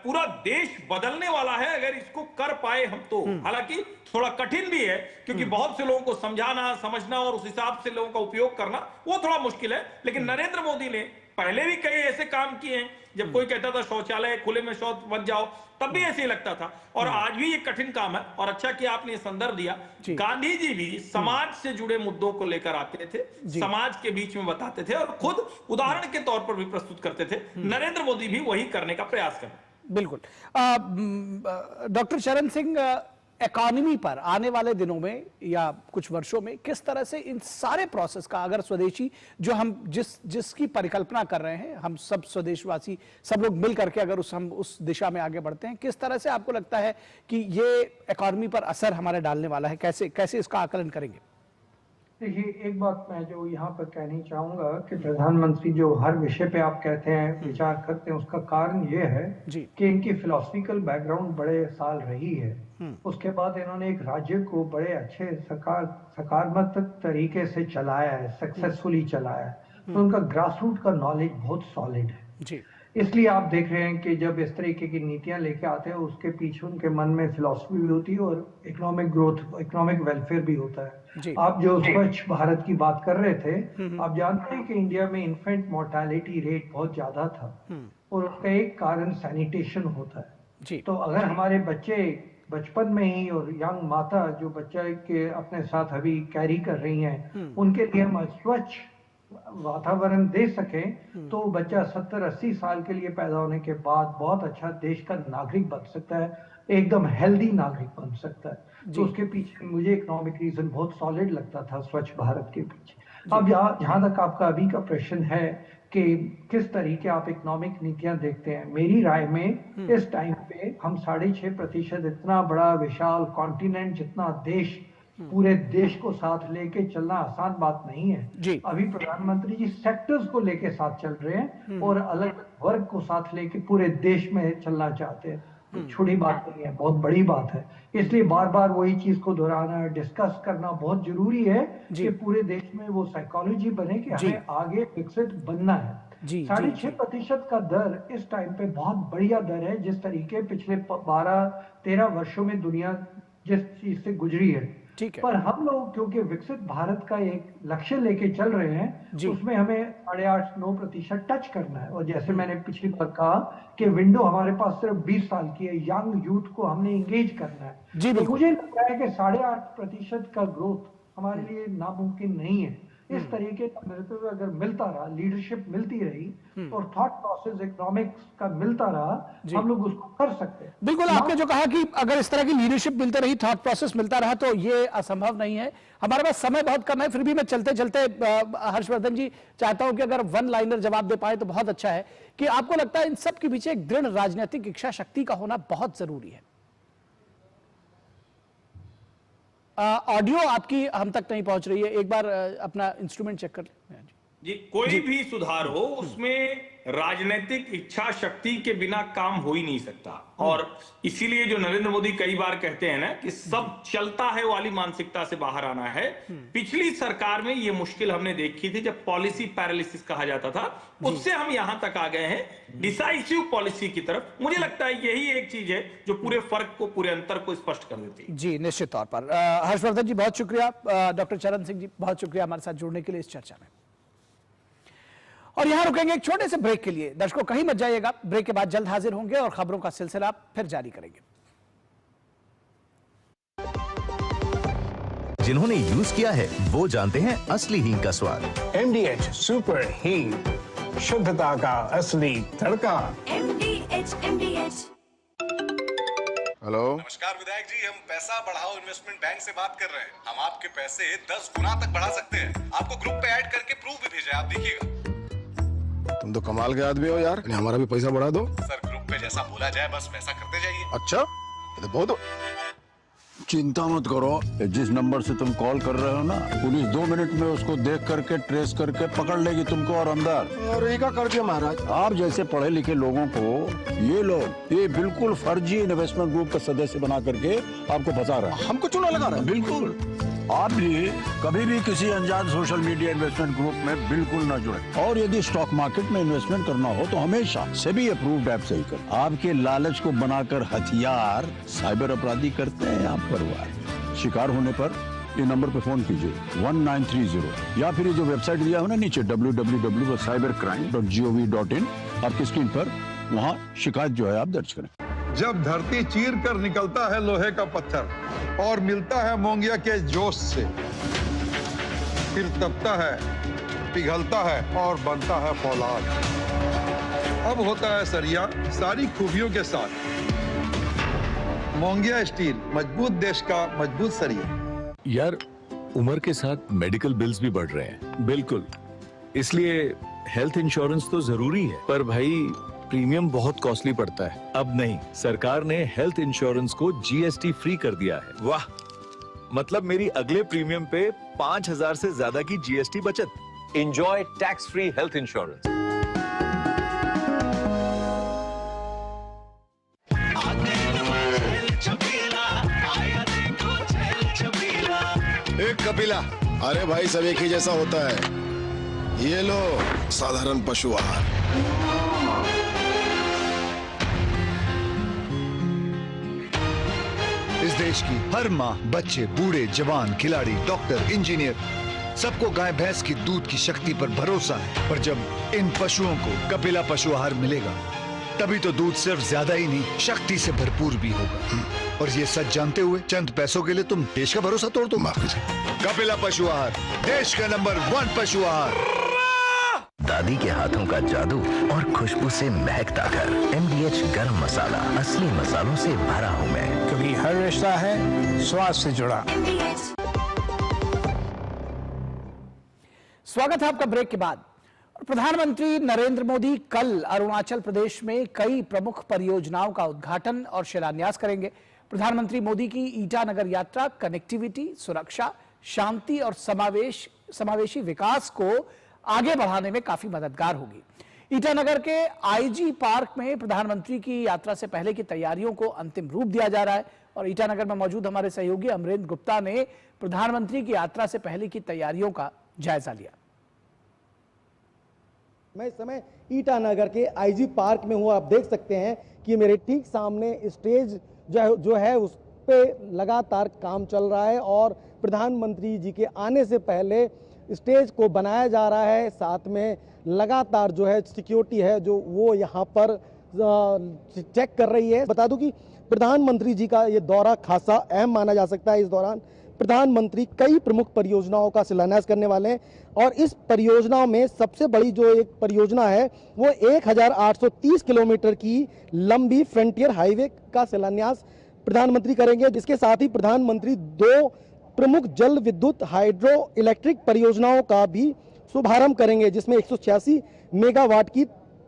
पूरा देश बदलने वाला है अगर इसको कर पाए हम तो। हालांकि थोड़ा कठिन भी है क्योंकि बहुत से लोगों को समझाना, समझना और उस हिसाब से लोगों का उपयोग करना वो थोड़ा मुश्किल है। लेकिन नरेंद्र मोदी ने पहले भी कई ऐसे काम किए हैं, जब कोई कहता था शौचालय खुले में शौच बच जाओ, तब भी ऐसे ही लगता था, और आज भी ये कठिन काम है। और अच्छा कि आपने संदर्भ दिया, गांधी जी भी समाज से जुड़े मुद्दों को लेकर आते थे, समाज के बीच में बताते थे और खुद उदाहरण के तौर पर भी प्रस्तुत करते थे। नरेंद्र मोदी भी वही करने का प्रयास कर रहे हैं। बिल्कुल। डॉक्टर चरण सिंह, इकोनॉमी पर आने वाले दिनों में या कुछ वर्षों में किस तरह से इन सारे प्रोसेस का, अगर स्वदेशी जो हम जिसकी परिकल्पना कर रहे हैं, हम सब स्वदेशवासी सब लोग मिल करके अगर हम उस दिशा में आगे बढ़ते हैं, किस तरह से आपको लगता है कि ये इकोनॉमी पर असर हमारे डालने वाला है? कैसे इसका आकलन करेंगे? देखिए, एक बात मैं जो यहाँ पर कहनी चाहूंगा कि प्रधानमंत्री जो हर विषय पे आप कहते हैं विचार करते हैं, उसका कारण ये है कि इनकी फिलोसफिकल बैकग्राउंड बड़े साल रही है। उसके बाद इन्होंने एक राज्य को बड़े अच्छे सकारात्मक तरीके से चलाया है, सक्सेसफुली चलाया है, तो उनका ग्रासरूट का नॉलेज बहुत सॉलिड है। इसलिए आप देख रहे हैं कि जब इस तरीके की नीतियां लेके आते हैं, उसके पीछे उनके मन में फिलॉसफी भी होती है और इकोनॉमिक ग्रोथ, इकोनॉमिक वेलफेयर भी होता है। आप जो स्वच्छ भारत की बात कर रहे थे, आप जानते हैं कि इंडिया में इन्फेंट मोर्टेलिटी रेट बहुत ज्यादा था और उसका एक कारण सैनिटेशन होता है। तो अगर हमारे बच्चे बचपन में ही और यंग माता जो बच्चे के अपने साथ अभी कैरी कर रही हैं, उनके लिए हम स्वच्छ वातावरण दे सकें तो बच्चा 70-80 साल के लिए पैदा होने के बाद बहुत अच्छा देश का नागरिक बन सकता है, एकदम हेल्दी नागरिक बन सकता है। तो उसके पीछे मुझे इकोनॉमिक रीजन बहुत सॉलिड लगता था स्वच्छ भारत के पीछे। अब जहां तक आपका अभी का प्रश्न है कि किस तरीके आप इकोनॉमिक नीतियां देखते हैं, मेरी राय में इस टाइम पे हम 6.5% इतना बड़ा विशाल कॉन्टिनेंट, जितना देश, पूरे देश को साथ लेके चलना आसान बात नहीं है। अभी प्रधानमंत्री जी सेक्टर्स को लेके साथ चल रहे हैं और अलग वर्ग को साथ लेके पूरे देश में चलना चाहते हैं। तो छोटी बात नहीं है, बहुत बड़ी बात है। इसलिए बार बार वही चीज को दोहराना, डिस्कस करना बहुत जरूरी है कि पूरे देश में वो साइकोलॉजी बने कि हमें आगे विकसित बनना है। 6.5% का दर इस टाइम पे बहुत बढ़िया दर है, जिस तरीके पिछले 12-13 वर्षों में दुनिया जिस चीज से गुजरी है। पर हम लोग क्योंकि विकसित भारत का एक लक्ष्य लेके चल रहे हैं, उसमें हमें 8.5-9% टच करना है। और जैसे मैंने पिछली बार कहा कि विंडो हमारे पास सिर्फ 20 साल की है, यंग यूथ को हमने एंगेज करना है। तो मुझे लगता है कि 8.5% का ग्रोथ हमारे लिए नामुमकिन नहीं है। इस तरीके का नेतृत्व अगर मिलता रहा, लीडरशिप मिलती रही और थॉट प्रोसेस इकोनॉमिक्स का मिलता रहा, हम लोग उसको कर सकते हैं। बिल्कुल, आपने जो कहा कि अगर इस तरह की लीडरशिप मिलती रही, थॉट प्रोसेस मिलता रहा, तो ये असंभव नहीं है। हमारे पास समय बहुत कम है, फिर भी मैं चलते चलते हर्षवर्धन जी चाहता हूं कि अगर वन लाइनर जवाब दे पाए तो बहुत अच्छा है कि आपको लगता है इन सब के पीछे एक दृढ़ राजनीतिक इच्छा शक्ति का होना बहुत जरूरी है। ऑडियो आपकी हम तक नहीं पहुंच रही है, एक बार अपना इंस्ट्रूमेंट चेक कर लें। जी, कोई भी सुधार हो उसमें राजनीतिक इच्छा शक्ति के बिना काम हो ही नहीं सकता। और इसीलिए जो नरेंद्र मोदी कई बार कहते हैं ना कि सब चलता है वाली मानसिकता से बाहर आना है। पिछली सरकार में ये मुश्किल हमने देखी थी जब पॉलिसी पैरालिसिस कहा जाता था, उससे हम यहां तक आ गए हैं डिसाइसिव पॉलिसी की तरफ। मुझे लगता है यही एक चीज है जो पूरे फर्क को, पूरे अंतर को स्पष्ट कर देती है। जी, निश्चित तौर पर। हर्षवर्धन जी बहुत शुक्रिया, डॉक्टर चरण सिंह जी बहुत शुक्रिया हमारे साथ जुड़ने के लिए इस चर्चा में। और यहां रुकेंगे एक छोटे से ब्रेक के लिए। दर्शकों कहीं मत जाइएगा, ब्रेक के बाद जल्द हाजिर होंगे और खबरों का सिलसिला फिर जारी करेंगे। जिन्होंने यूज किया है वो जानते हैं असली हींग का स्वाद। MDH सुपर हींग, शुद्धता का असली तड़का। MDH। हेलो, नमस्कार विधायक जी, हम पैसा बढ़ाओ इन्वेस्टमेंट बैंक से बात कर रहे हैं। हम आपके पैसे 10 गुना तक बढ़ा सकते हैं। आपको ग्रुप पे ऐड करके प्रूफ भी भेजा है, आप देखिएगा। तुम तो कमाल के आदमी हो यार, हमारा भी पैसा बढ़ा दो। सर, ग्रुप पे जैसा बोला जाए बस वैसा करते जाइए। अच्छा, ये तो बहुत। चिंता मत करो, जिस नंबर से तुम कॉल कर रहे हो ना, पुलिस 2 मिनट में उसको देख करके ट्रेस करके पकड़ लेगी तुमको और अंदर। और एक कर दिया महाराज, आप जैसे पढ़े लिखे लोगों को ये लोग ये बिल्कुल फर्जी इन्वेस्टमेंट ग्रुप का सदस्य बना करके आपको फंसा रहा है। हमको चुना लगा रहा है। बिल्कुल, आप भी कभी भी किसी अनजान सोशल मीडिया इन्वेस्टमेंट ग्रुप में बिल्कुल न जुड़े। और यदि स्टॉक मार्केट में इन्वेस्टमेंट करना हो तो हमेशा सेबी अप्रूव्ड ऐप से ही करें। आपके लालच को बनाकर हथियार साइबर अपराधी करते हैं आप परिवार। शिकार होने पर ये नंबर पे फोन कीजिए 1930 या फिर ये जो वेबसाइट दिया हो ना नीचे www.cybercrime.gov.in, आपकी स्क्रीन पर वहाँ शिकायत जो है आप दर्ज करें। जब धरती चीर कर निकलता है लोहे का पत्थर और मिलता है मोंगिया के जोश से, फिर तपता है, पिघलता है और बनता है फौलाद। अब होता है सरिया सारी खूबियों के साथ। मोंगिया स्टील, मजबूत देश का मजबूत सरिया। यार, उम्र के साथ मेडिकल बिल्स भी बढ़ रहे हैं। बिल्कुल, इसलिए हेल्थ इंश्योरेंस तो जरूरी है, पर भाई प्रीमियम बहुत कॉस्टली पड़ता है। अब नहीं, सरकार ने हेल्थ इंश्योरेंस को जीएसटी फ्री कर दिया है। वाह, मतलब मेरी अगले प्रीमियम पे 5,000 से ज्यादा की जीएसटी बचत। Enjoy tax free health insurance. एक कपिला, अरे भाई सब एक ही जैसा होता है। ये लो साधारण पशु आहार। इस देश की हर माँ, बच्चे, बूढ़े, जवान, खिलाड़ी, डॉक्टर, इंजीनियर, सबको गाय भैंस की दूध की शक्ति पर भरोसा है। पर जब इन पशुओं को कपिला पशु आहार मिलेगा, तभी तो दूध सिर्फ ज्यादा ही नहीं, शक्ति से भरपूर भी होगा। और ये सच जानते हुए चंद पैसों के लिए तुम देश का भरोसा तोड़ दो। कपिला पशु आहार, देश का नंबर 1 पशु आहार। दादी के हाथों का जादू और खुशबू से महकता घर। MDH गरम मसाला, असली मसालों से भरा हूँ मैं, क्योंकि हर रिश्ता है स्वाद से जुड़ा। स्वागत है आपका ब्रेक के बाद। प्रधानमंत्री नरेंद्र मोदी कल अरुणाचल प्रदेश में कई प्रमुख परियोजनाओं का उद्घाटन और शिलान्यास करेंगे। प्रधानमंत्री मोदी की ईटानगर यात्रा कनेक्टिविटी, सुरक्षा, शांति और समावेशी विकास को आगे बढ़ाने में काफी मददगार होगी। ईटानगर के IG पार्क में प्रधानमंत्री की यात्रा से पहले की तैयारियों को अंतिम रूप दिया जा रहा है और ईटानगर में मौजूद हमारे सहयोगी अमरेंद्र गुप्ता ने प्रधानमंत्री की यात्रा से पहले की तैयारियों का जायजा लिया। मैं इस समय ईटानगर के IG पार्क में हूँ। आप देख सकते हैं कि मेरे ठीक सामने स्टेज जो है उस पे लगातार काम चल रहा है और प्रधानमंत्री जी के आने से पहले स्टेज को बनाया जा रहा है। साथ में लगातार जो है सिक्योरिटी है जो वो यहाँ पर चेक कर रही है। बता दूं कि प्रधानमंत्री जी का ये दौरा खासा अहम माना जा सकता है। इस दौरान प्रधानमंत्री कई प्रमुख परियोजनाओं का शिलान्यास करने वाले हैं और इस परियोजनाओं में सबसे बड़ी जो एक परियोजना है वो 1830 किलोमीटर की लंबी फ्रंटियर हाईवे का शिलान्यास प्रधानमंत्री करेंगे। जिसके साथ ही प्रधानमंत्री 2 प्रमुख जल विद्युत हाइड्रो इलेक्ट्रिक परियोजनाओं का भी शुभारंभ करेंगे, जिसमें 186 मेगावाट की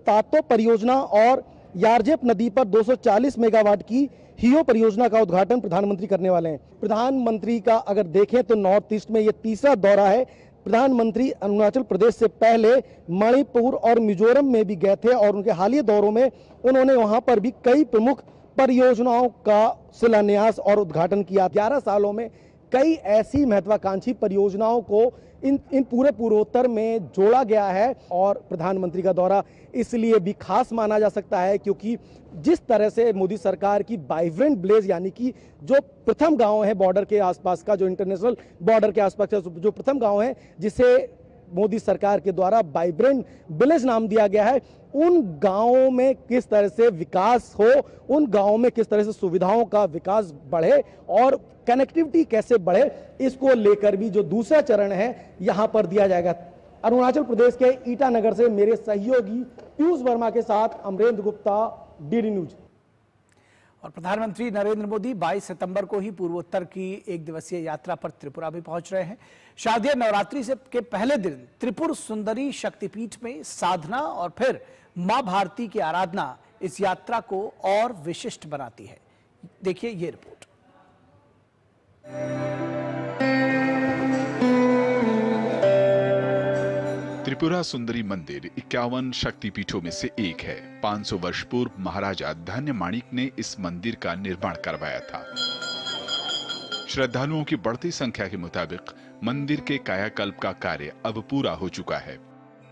तातो परियोजना और यारजेप नदी पर 240 मेगावाट की हियो परियोजना का उद्घाटन प्रधानमंत्री करने वाले हैं। प्रधानमंत्री का अगर देखें तो नॉर्थ ईस्ट में ये तीसरा दौरा है। प्रधानमंत्री अरुणाचल प्रदेश से पहले मणिपुर और मिजोरम में भी गए थे और उनके हालिया दौरों में उन्होंने वहां पर भी कई प्रमुख परियोजनाओं का शिलान्यास और उद्घाटन किया। 11 सालों में कई ऐसी महत्वाकांक्षी परियोजनाओं को इन पूरे पूर्वोत्तर में जोड़ा गया है और प्रधानमंत्री का दौरा इसलिए भी खास माना जा सकता है क्योंकि जिस तरह से मोदी सरकार की वाइब्रेंट विलेज यानी कि जो प्रथम गांव है बॉर्डर के आसपास का, जो इंटरनेशनल बॉर्डर के आसपास का जो प्रथम गांव है जिसे मोदी सरकार के द्वारा वाइब्रेंट विलेज नाम दिया गया है, उन गांवों में किस तरह से विकास हो, उन गांवों में किस तरह से सुविधाओं का विकास बढ़े और कनेक्टिविटी कैसे बढ़े, इसको लेकर भी जो दूसरा चरण है यहां पर दिया जाएगा। अरुणाचल प्रदेश के ईटानगर से मेरे सहयोगी पीयूष वर्मा के साथ अमरेंद्र गुप्ता, DD न्यूज। और प्रधानमंत्री नरेंद्र मोदी 22 सितंबर को ही पूर्वोत्तर की 1 दिवसीय यात्रा पर त्रिपुरा भी पहुंच रहे हैं। शारदीय नवरात्रि के पहले दिन त्रिपुर सुंदरी शक्तिपीठ में साधना और फिर मां भारती की आराधना इस यात्रा को और विशिष्ट बनाती है। देखिए ये रिपोर्ट। त्रिपुरा सुंदरी मंदिर 51 शक्तिपीठों में से एक है। 500 वर्ष पूर्व महाराजा धन्य माणिक ने इस मंदिर का निर्माण करवाया था। श्रद्धालुओं की बढ़ती संख्या के मुताबिक मंदिर के कायाकल्प का कार्य अब पूरा हो चुका है।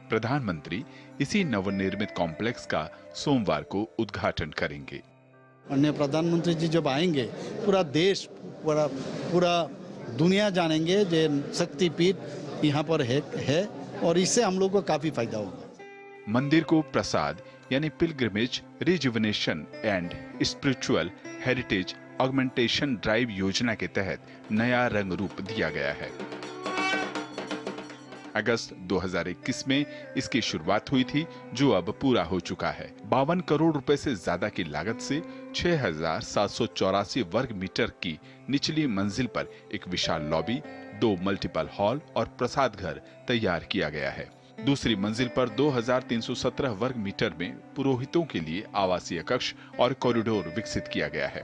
प्रधानमंत्री इसी नवनिर्मित कॉम्प्लेक्स का सोमवार को उद्घाटन करेंगे। अन्य प्रधानमंत्री जी जब आएंगे पूरा देश पूरा दुनिया जानेंगे जो शक्तिपीठ यहाँ पर है और इससे हम लोग को काफी फायदा होगा। मंदिर को प्रसाद यानी pilgrimage rejuvenation and spiritual heritage augmentation drive योजना के तहत नया रंग रूप दिया गया है। अगस्त 2021 में इसकी शुरुआत हुई थी, जो अब पूरा हो चुका है। 52 करोड़ रुपए से ज्यादा की लागत से 6,784 वर्ग मीटर की निचली मंजिल पर एक विशाल लॉबी, 2 मल्टीपल हॉल और प्रसाद घर तैयार किया गया है। दूसरी मंजिल पर 2,317 वर्ग मीटर में पुरोहितों के लिए आवासीय कक्ष और कॉरिडोर विकसित किया गया है।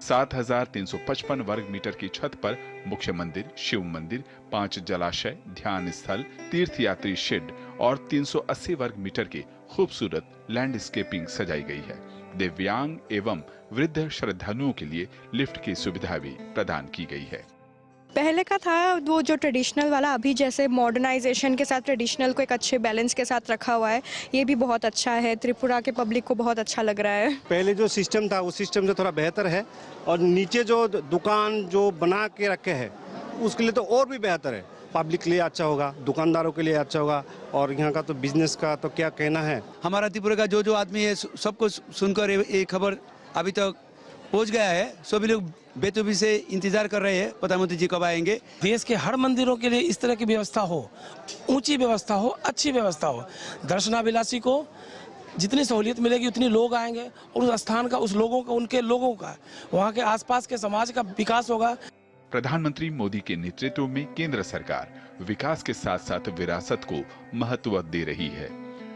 7,355 वर्ग मीटर की छत पर मुख्य मंदिर, शिव मंदिर, 5 जलाशय, ध्यान स्थल, तीर्थयात्री शेड और 380 वर्ग मीटर की खूबसूरत लैंडस्केपिंग सजाई गई है। दिव्यांग एवं वृद्ध श्रद्धालुओं के लिए लिफ्ट की सुविधा भी प्रदान की गई है। पहले का था वो जो ट्रेडिशनल वाला, अभी जैसे मॉडर्नाइजेशन के साथ ट्रेडिशनल को एक अच्छे बैलेंस के साथ रखा हुआ है, ये भी बहुत अच्छा है। त्रिपुरा के पब्लिक को बहुत अच्छा लग रहा है। पहले जो सिस्टम था वो सिस्टम से थोड़ा बेहतर है, और नीचे जो दुकान जो बना के रखे हैं उसके लिए तो और भी बेहतर है। पब्लिक के लिए अच्छा होगा, दुकानदारों के लिए अच्छा होगा, और यहाँ का तो बिजनेस का तो क्या कहना है। हमारा त्रिपुरा का जो आदमी है सबको सुनकर ये खबर अभी तक पहुँच गया है। सभी लोग बेतुबी से इंतजार कर रहे हैं प्रधानमंत्री जी कब आएंगे। देश के हर मंदिरों के लिए इस तरह की व्यवस्था हो, ऊंची व्यवस्था हो, अच्छी व्यवस्था हो। दर्शनाभिलाषी को जितनी सहूलियत मिलेगी उतनी लोग आएंगे, और उस स्थान का, उस लोगों का, उनके लोगों का, वहाँ के आसपास के समाज का विकास होगा। प्रधानमंत्री मोदी के नेतृत्व में केंद्र सरकार विकास के साथ साथ विरासत को महत्व दे रही है।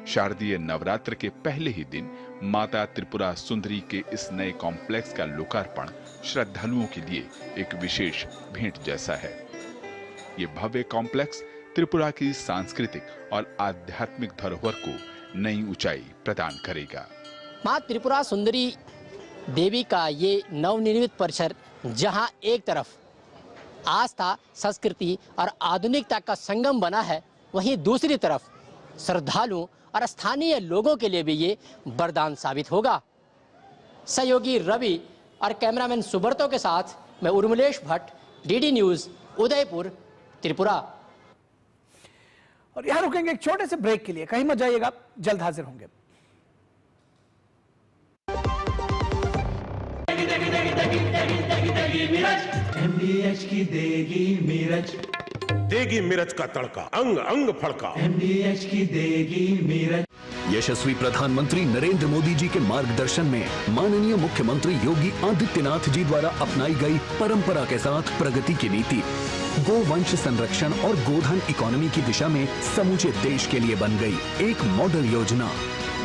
शारदीय नवरात्र के पहले ही दिन माता त्रिपुरा सुंदरी के इस नए कॉम्प्लेक्स का लोकार्पण श्रद्धालुओं के लिए एक विशेष भेंट जैसा है। ये भव्य कॉम्प्लेक्स त्रिपुरा की सांस्कृतिक और आध्यात्मिक धरोहर को नई ऊंचाई प्रदान करेगा। मां त्रिपुरा सुंदरी देवी का ये नवनिर्मित परिसर, जहां एक तरफ आस्था, संस्कृति और आधुनिकता का संगम बना है, वहीं दूसरी तरफ श्रद्धालुओं और स्थानीय लोगों के लिए भी ये वरदान साबित होगा। सहयोगी रवि और कैमरामैन सुब्रतो के साथ मैं उर्मिलेश भट्ट, डीडी न्यूज, उदयपुर, त्रिपुरा। और यहां रुकेंगे एक छोटे से ब्रेक के लिए, कहीं मत जाइएगा, जल्द हाजिर होंगे। MDH की देगी मिर्च, देगी मिर्च का तड़का, अंग अंग फड़का। MDH की देगी मिर्च। यशस्वी प्रधानमंत्री नरेंद्र मोदी जी के मार्गदर्शन में माननीय मुख्यमंत्री योगी आदित्यनाथ जी द्वारा अपनाई गई परंपरा के साथ प्रगति की नीति गोवंश संरक्षण और गोधन इकोनॉमी की दिशा में समूचे देश के लिए बन गई एक मॉडल योजना।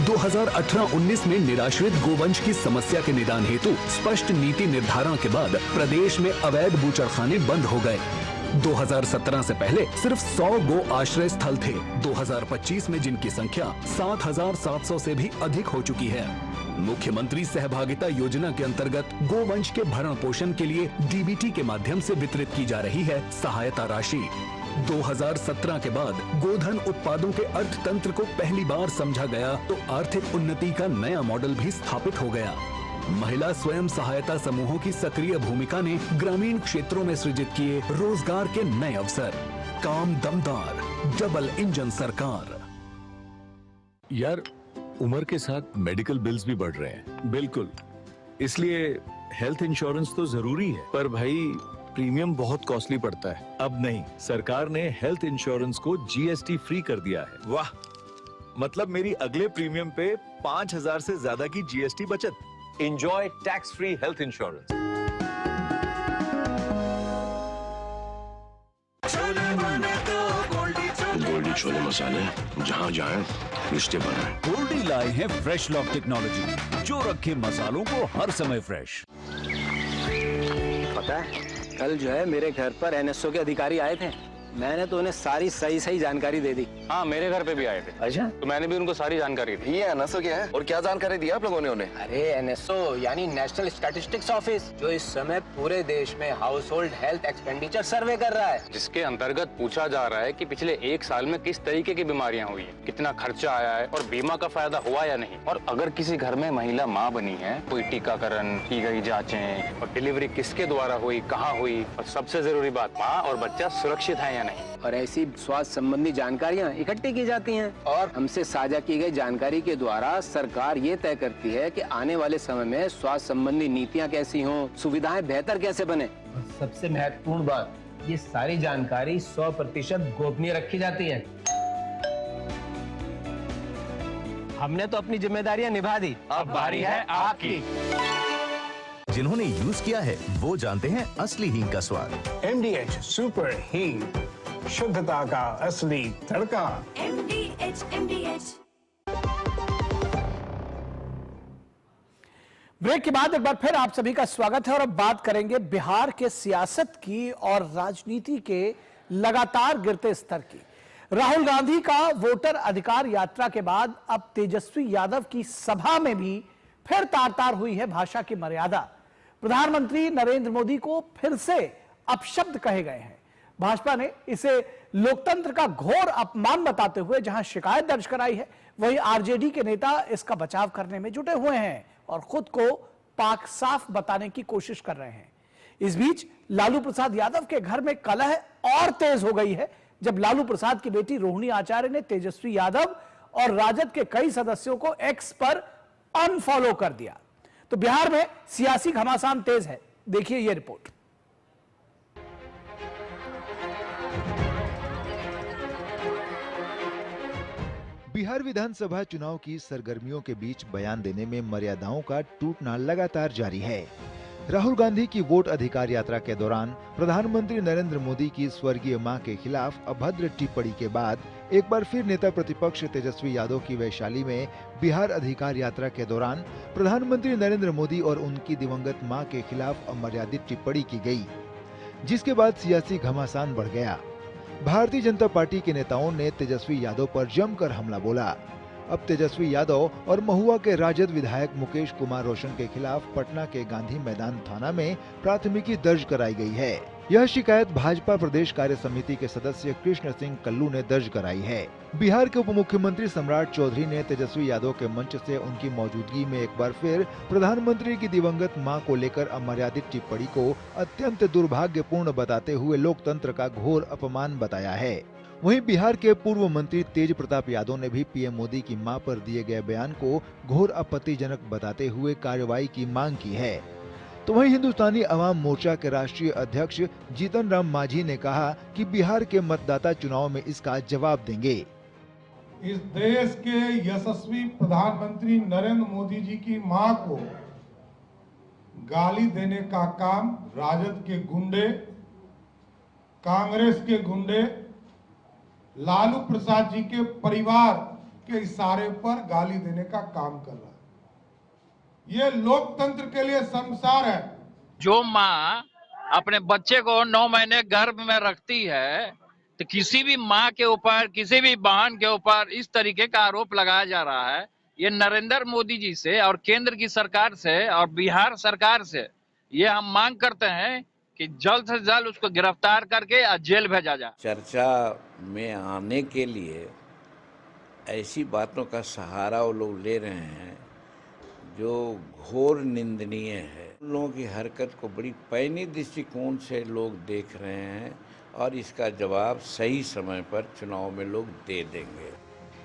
2018-19 में निराश्रित गोवंश की समस्या के निदान हेतु स्पष्ट नीति निर्धारण के बाद प्रदेश में अवैध बूचड़खाने बंद हो गए। 2017 से पहले सिर्फ 100 गो आश्रय स्थल थे। 2025 में जिनकी संख्या 7,700 से भी अधिक हो चुकी है। मुख्यमंत्री सहभागिता योजना के अंतर्गत गोवंश के भरण पोषण के लिए डीबीटी के माध्यम से वितरित की जा रही है सहायता राशि। 2017 के बाद गोधन उत्पादों के अर्थतंत्र को पहली बार समझा गया तो आर्थिक उन्नति का नया मॉडल भी स्थापित हो गया। महिला स्वयं सहायता समूहों की सक्रिय भूमिका ने ग्रामीण क्षेत्रों में सृजित किए रोजगार के नए अवसर। काम दमदार, डबल इंजन सरकार। यार, उम्र के साथ मेडिकल बिल्स भी बढ़ रहे हैं। बिल्कुल, इसलिए हेल्थ इंश्योरेंस तो जरूरी है, पर भाई प्रीमियम बहुत कॉस्टली पड़ता है। अब नहीं, सरकार ने हेल्थ इंश्योरेंस को जीएसटी फ्री कर दिया है। वाह, मतलब मेरी अगले प्रीमियम पे 5,000 से ज्यादा की जीएसटी बचत। Enjoy tax free health insurance. Goldie छोले मसाले, जहाँ जाए रिश्ते बनाए। गोल्डी लाए हैं फ्रेश लॉक टेक्नोलॉजी, जो रखे मसालों को हर समय फ्रेश। पता है, कल जो है मेरे घर पर एनएसओ के अधिकारी आए थे। मैंने तो उन्हें सारी सही जानकारी दे दी। हाँ, मेरे घर पे भी आए थे। अच्छा, तो मैंने भी उनको सारी जानकारी दी। ये एनएसओ क्या है और क्या जानकारी दी आप लोगों ने उन्हें? अरे एनएसओ यानी नेशनल स्टैटिस्टिक्स ऑफिस, जो इस समय पूरे देश में हाउस होल्ड हेल्थ एक्सपेंडिचर सर्वे कर रहा है, जिसके अंतर्गत पूछा जा रहा है कि पिछले 1 साल में किस तरीके की बीमारियां हुई है, कितना खर्चा आया है और बीमा का फायदा हुआ या नहीं। और अगर किसी घर में महिला माँ बनी है, कोई टीकाकरण की गई जाँचें और डिलीवरी किसके द्वारा हुई, कहाँ हुई, और सबसे जरूरी बात, माँ और बच्चा सुरक्षित है या नहीं। और ऐसी स्वास्थ्य संबंधी जानकारियां इकट्ठी की जाती हैं और हमसे साझा की गई जानकारी के द्वारा सरकार ये तय करती है कि आने वाले समय में स्वास्थ्य संबंधी नीतियां कैसी हों, सुविधाएं बेहतर कैसे बने। सबसे महत्वपूर्ण बात, ये सारी जानकारी 100% गोपनीय रखी जाती है। हमने तो अपनी जिम्मेदारियां निभा दी, अब बारी है आपकी। जिन्होंने यूज किया है वो जानते हैं असली हींग का स्वाद। MDH सुपर हींग, शुद्धता का असली तड़का। MDH। ब्रेक के बाद एक बार फिर आप सभी का स्वागत है और अब बात करेंगे बिहार के सियासत की और राजनीति के लगातार गिरते स्तर की। राहुल गांधी का वोटर अधिकार यात्रा के बाद अब तेजस्वी यादव की सभा में भी फिर तार तार हुई है भाषा की मर्यादा। प्रधानमंत्री नरेंद्र मोदी को फिर से अपशब्द कहे गए हैं। भाजपा ने इसे लोकतंत्र का घोर अपमान बताते हुए जहां शिकायत दर्ज कराई है, वहीं आरजेडी के नेता इसका बचाव करने में जुटे हुए हैं और खुद को पाक साफ बताने की कोशिश कर रहे हैं। इस बीच लालू प्रसाद यादव के घर में कलह और तेज हो गई है जब लालू प्रसाद की बेटी रोहिणी आचार्य ने तेजस्वी यादव और राजद के कई सदस्यों को एक्स पर अनफॉलो कर दिया। तो बिहार में सियासी घमासान तेज है, देखिए यह रिपोर्ट। बिहार विधानसभा चुनाव की सरगर्मियों के बीच बयान देने में मर्यादाओं का टूटना लगातार जारी है। राहुल गांधी की वोट अधिकार यात्रा के दौरान प्रधानमंत्री नरेंद्र मोदी की स्वर्गीय मां के खिलाफ अभद्र टिप्पणी के बाद एक बार फिर नेता प्रतिपक्ष तेजस्वी यादव की वैशाली में बिहार अधिकार यात्रा के दौरान प्रधानमंत्री नरेंद्र मोदी और उनकी दिवंगत मां के खिलाफ अमर्यादित टिप्पणी की गई, जिसके बाद सियासी घमासान बढ़ गया। भारतीय जनता पार्टी के नेताओं ने तेजस्वी यादव पर जमकर हमला बोला। अब तेजस्वी यादव और महुआ के राजद विधायक मुकेश कुमार रोशन के खिलाफ पटना के गांधी मैदान थाना में प्राथमिकी दर्ज कराई गई है। यह शिकायत भाजपा प्रदेश कार्य समिति के सदस्य कृष्ण सिंह कल्लू ने दर्ज कराई है। बिहार के उप मुख्यमंत्री सम्राट चौधरी ने तेजस्वी यादव के मंच से उनकी मौजूदगी में एक बार फिर प्रधानमंत्री की दिवंगत मां को लेकर अमर्यादित टिप्पणी को अत्यंत दुर्भाग्यपूर्ण बताते हुए लोकतंत्र का घोर अपमान बताया है। वहीं बिहार के पूर्व मंत्री तेज प्रताप यादव ने भी पीएम मोदी की मां पर दिए गए बयान को घोर आपत्तिजनक बताते हुए कार्रवाई की मांग की है। तो वहीं हिंदुस्तानी अवाम मोर्चा के राष्ट्रीय अध्यक्ष जीतन राम मांझी ने कहा कि बिहार के मतदाता चुनाव में इसका जवाब देंगे। इस देश के यशस्वी प्रधानमंत्री नरेंद्र मोदी जी की मां को गाली देने का काम राजद के गुंडे, कांग्रेस के गुंडे, लालू प्रसाद जी के परिवार के इशारे पर गाली देने का काम कर रहा है। ये लोकतंत्र के लिए शर्मसार है। जो माँ अपने बच्चे को 9 महीने गर्भ में रखती है, तो किसी भी माँ के ऊपर, किसी भी बहन के ऊपर इस तरीके का आरोप लगाया जा रहा है। ये नरेंद्र मोदी जी से और केंद्र की सरकार से और बिहार सरकार से ये हम मांग करते हैं कि जल्द से जल्द उसको गिरफ्तार करके जेल भेजा जाए। चर्चा में आने के लिए ऐसी बातों का सहारा वो लोग ले रहे हैं जो घोर निंदनीय है। उन लोगों की हरकत को बड़ी पैनी दृष्टिकोण से लोग देख रहे हैं और इसका जवाब सही समय पर चुनाव में लोग दे देंगे।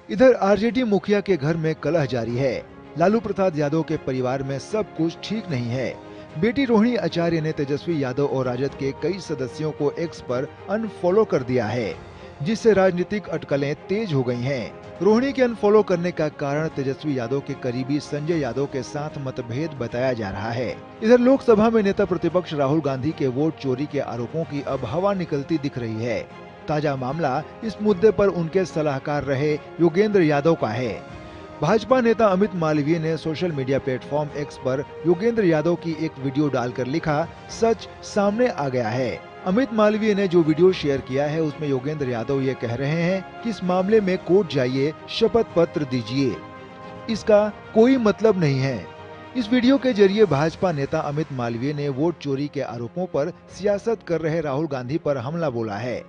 इधर आरजेडी मुखिया के घर में कलह जारी है। लालू प्रसाद यादव के परिवार में सब कुछ ठीक नहीं है। बेटी रोहिणी आचार्य ने तेजस्वी यादव और राजद के कई सदस्यों को एक्स पर अनफॉलो कर दिया है, जिससे राजनीतिक अटकलें तेज हो गई हैं। रोहिणी के अनफॉलो करने का कारण तेजस्वी यादव के करीबी संजय यादव के साथ मतभेद बताया जा रहा है। इधर लोकसभा में नेता प्रतिपक्ष राहुल गांधी के वोट चोरी के आरोपों की अब हवा निकलती दिख रही है। ताजा मामला इस मुद्दे पर उनके सलाहकार रहे योगेंद्र यादव का है। भाजपा नेता अमित मालवीय ने सोशल मीडिया प्लेटफॉर्म एक्स पर योगेंद्र यादव की एक वीडियो डालकर लिखा, सच सामने आ गया है। अमित मालवीय ने जो वीडियो शेयर किया है उसमें योगेंद्र यादव ये कह रहे हैं कि इस मामले में कोर्ट जाइए, शपथ पत्र दीजिए। इसका कोई मतलब नहीं है। इस वीडियो के जरिए भाजपा नेता अमित मालवीय ने वोट चोरी के आरोपों पर सियासत कर रहे राहुल गांधी पर हमला बोला है।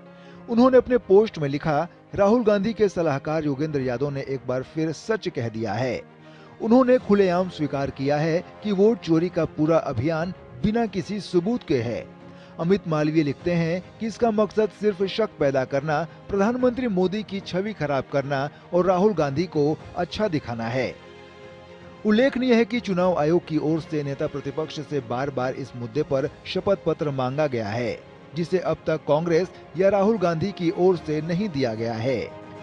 उन्होंने अपने पोस्ट में लिखा, राहुल गांधी के सलाहकार योगेंद्र यादव ने एक बार फिर सच कह दिया है। उन्होंने खुलेआम स्वीकार किया है कि वोट चोरी का पूरा अभियान बिना किसी सबूत के है। अमित मालवीय लिखते हैं कि इसका मकसद सिर्फ शक पैदा करना, प्रधानमंत्री मोदी की छवि खराब करना और राहुल गांधी को अच्छा दिखाना है। उल्लेखनीय है कि चुनाव आयोग की ओर से नेता प्रतिपक्ष से बार बार इस मुद्दे पर शपथ पत्र मांगा गया है। जिसे अब तक कांग्रेस या राहुल गांधी की ओर से नहीं दिया गया है।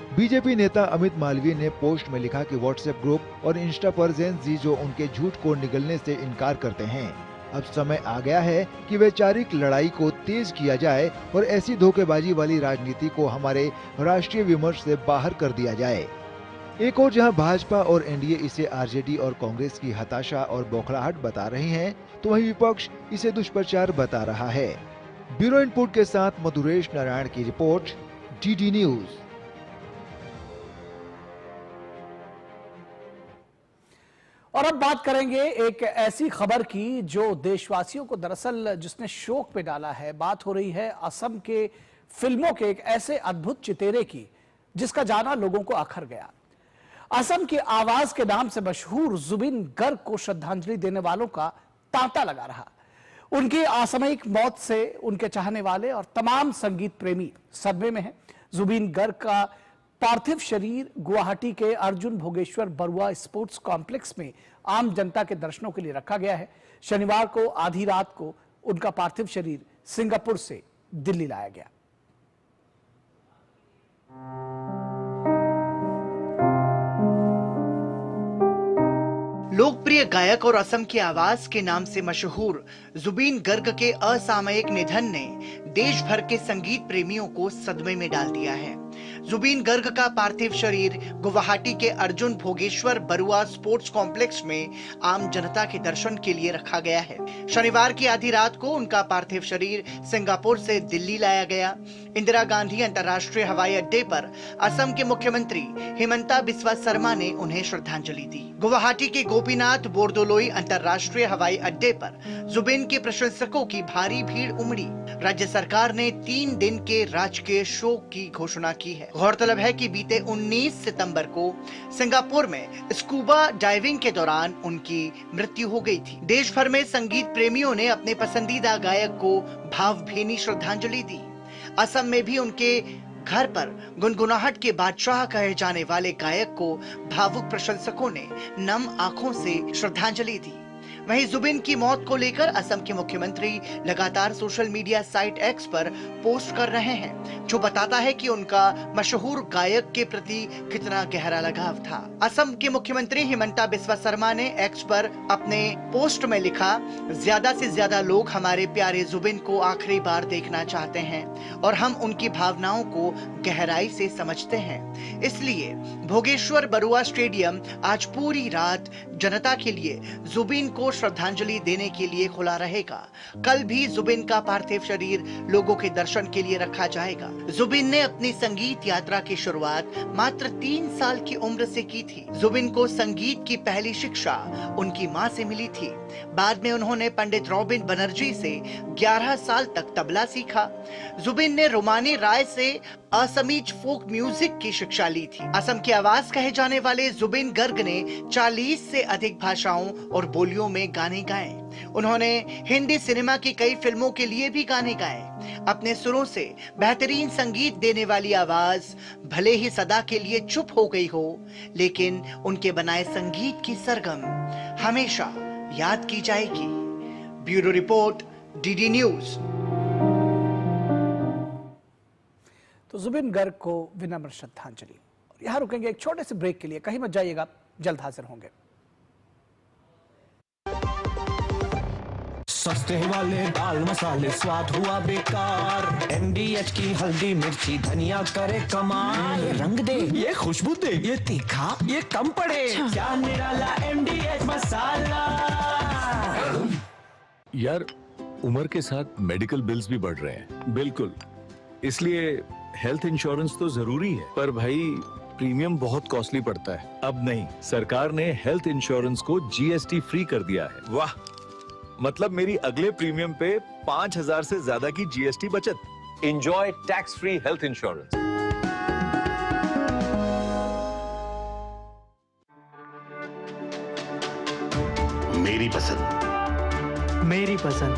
बीजेपी नेता अमित मालवीय ने पोस्ट में लिखा कि व्हाट्सएप ग्रुप और इंस्टा पर जेन जी जो उनके झूठ को निगलने से इनकार करते हैं। अब समय आ गया है कि वैचारिक लड़ाई को तेज किया जाए और ऐसी धोखेबाजी वाली राजनीति को हमारे राष्ट्रीय विमर्श से बाहर कर दिया जाए। एक और जहां भाजपा और एनडीए इसे आरजेडी और कांग्रेस की हताशा और बौखलाहट बता रहे हैं, तो वहीं विपक्ष इसे दुष्प्रचार बता रहा है। ब्यूरो इनपुट के साथ मधुरेश नारायण की रिपोर्ट, डीडी न्यूज। और अब बात करेंगे एक ऐसी खबर की जो देशवासियों को दरअसल जिसने शोक पे डाला है। बात हो रही है असम के फिल्मों के एक ऐसे अद्भुत चितेरे की जिसका जाना लोगों को अखर गया। असम की आवाज के नाम से मशहूर जुबिन गर्ग को श्रद्धांजलि देने वालों का तांता लगा रहा। उनकी असामयिक मौत से उनके चाहने वाले और तमाम संगीत प्रेमी सदमे में हैं। जुबिन गर्ग का पार्थिव शरीर गुवाहाटी के अर्जुन भोगेश्वर बरुआ स्पोर्ट्स कॉम्प्लेक्स में आम जनता के दर्शनों के लिए रखा गया है। शनिवार को आधी रात को उनका पार्थिव शरीर सिंगापुर से दिल्ली लाया गया। लोकप्रिय गायक और असम की आवाज के नाम से मशहूर जुबिन गर्ग के असामयिक निधन ने देश भर के संगीत प्रेमियों को सदमे में डाल दिया है। जुबिन गर्ग का पार्थिव शरीर गुवाहाटी के अर्जुन भोगेश्वर बरुआ स्पोर्ट्स कॉम्प्लेक्स में आम जनता के दर्शन के लिए रखा गया है। शनिवार की आधी रात को उनका पार्थिव शरीर सिंगापुर से दिल्ली लाया गया। इंदिरा गांधी अंतर्राष्ट्रीय हवाई अड्डे पर असम के मुख्यमंत्री हिमंता बिस्वा शर्मा ने उन्हें श्रद्धांजलि दी। गुवाहाटी के गोपीनाथ बोरदोलोई अंतर्राष्ट्रीय हवाई अड्डे पर जुबिन के प्रशंसकों की भारी भीड़ उमड़ी। राज्य सरकार ने 3 दिन के राजकीय शोक की घोषणा की है। गौरतलब है कि बीते 19 सितंबर को सिंगापुर में स्कूबा डाइविंग के दौरान उनकी मृत्यु हो गई थी। देश भर में संगीत प्रेमियों ने अपने पसंदीदा गायक को भावभीनी श्रद्धांजलि दी। असम में भी उनके घर पर गुनगुनाहट के बादशाह कहे जाने वाले गायक को भावुक प्रशंसकों ने नम आंखों से श्रद्धांजलि दी। वहीं जुबिन की मौत को लेकर असम के मुख्यमंत्री लगातार सोशल मीडिया साइट एक्स पर पोस्ट कर रहे हैं, जो बताता है कि उनका मशहूर गायक के प्रति कितना गहरा लगाव था। असम के मुख्यमंत्री हिमंता बिस्वा शर्मा ने एक्स पर अपने पोस्ट में लिखा, ज्यादा से ज्यादा लोग हमारे प्यारे जुबिन को आखिरी बार देखना चाहते हैं और हम उनकी भावनाओं को गहराई से समझते हैं। इसलिए भोगेश्वर बरुआ स्टेडियम आज पूरी रात जनता के लिए जुबिन को श्रद्धांजलि देने के लिए खुला रहेगा। कल भी जुबिन का पार्थिव शरीर लोगों के दर्शन के लिए रखा जाएगा। जुबिन ने अपनी संगीत यात्रा की शुरुआत मात्र 3 साल की उम्र से की थी। जुबिन को संगीत की पहली शिक्षा उनकी मां से मिली थी। बाद में उन्होंने पंडित रॉबिन बनर्जी से 11 साल तक तबला सीखा। जुबिन ने रोमानी राय से असमीज फोक म्यूजिक की शिक्षा ली थी। असम की आवाज कहे जाने वाले जुबिन गर्ग ने 40 से अधिक भाषाओं और बोलियों में गाने गाए। उन्होंने हिंदी सिनेमा की कई फिल्मों के लिए भी गाने गाए। अपने सुरों से बेहतरीन संगीत देने वाली आवाज भले ही सदा के लिए चुप हो गई हो, लेकिन उनके बनाए संगीत की सरगम हमेशा याद की जाएगी। Bureau report, DD news. तो जुबिन गर्ग को विनम्र श्रद्धांजलि। यहां रुकेंगे एक छोटे से ब्रेक के लिए, कहीं मत जाइएगा, जल्द हाजिर होंगे। सस्ते वाले दाल मसाले स्वाद हुआ बेकार, MDH की हल्दी मिर्ची धनिया करे कमाल। ये रंग दे, ये खुशबू दे, ये तीखा, ये कम पड़े। क्या निराला MDH मसाला। यार, उम्र के साथ मेडिकल बिल्स भी बढ़ रहे हैं। बिल्कुल, इसलिए हेल्थ इंश्योरेंस तो जरूरी है, पर भाई प्रीमियम बहुत कॉस्टली पड़ता है। अब नहीं, सरकार ने हेल्थ इंश्योरेंस को GST फ्री कर दिया है। वाह, मतलब मेरी अगले प्रीमियम पे 5,000 से ज्यादा की GST बचत। Enjoy tax free health insurance. मेरी पसंद, मेरी पसंद,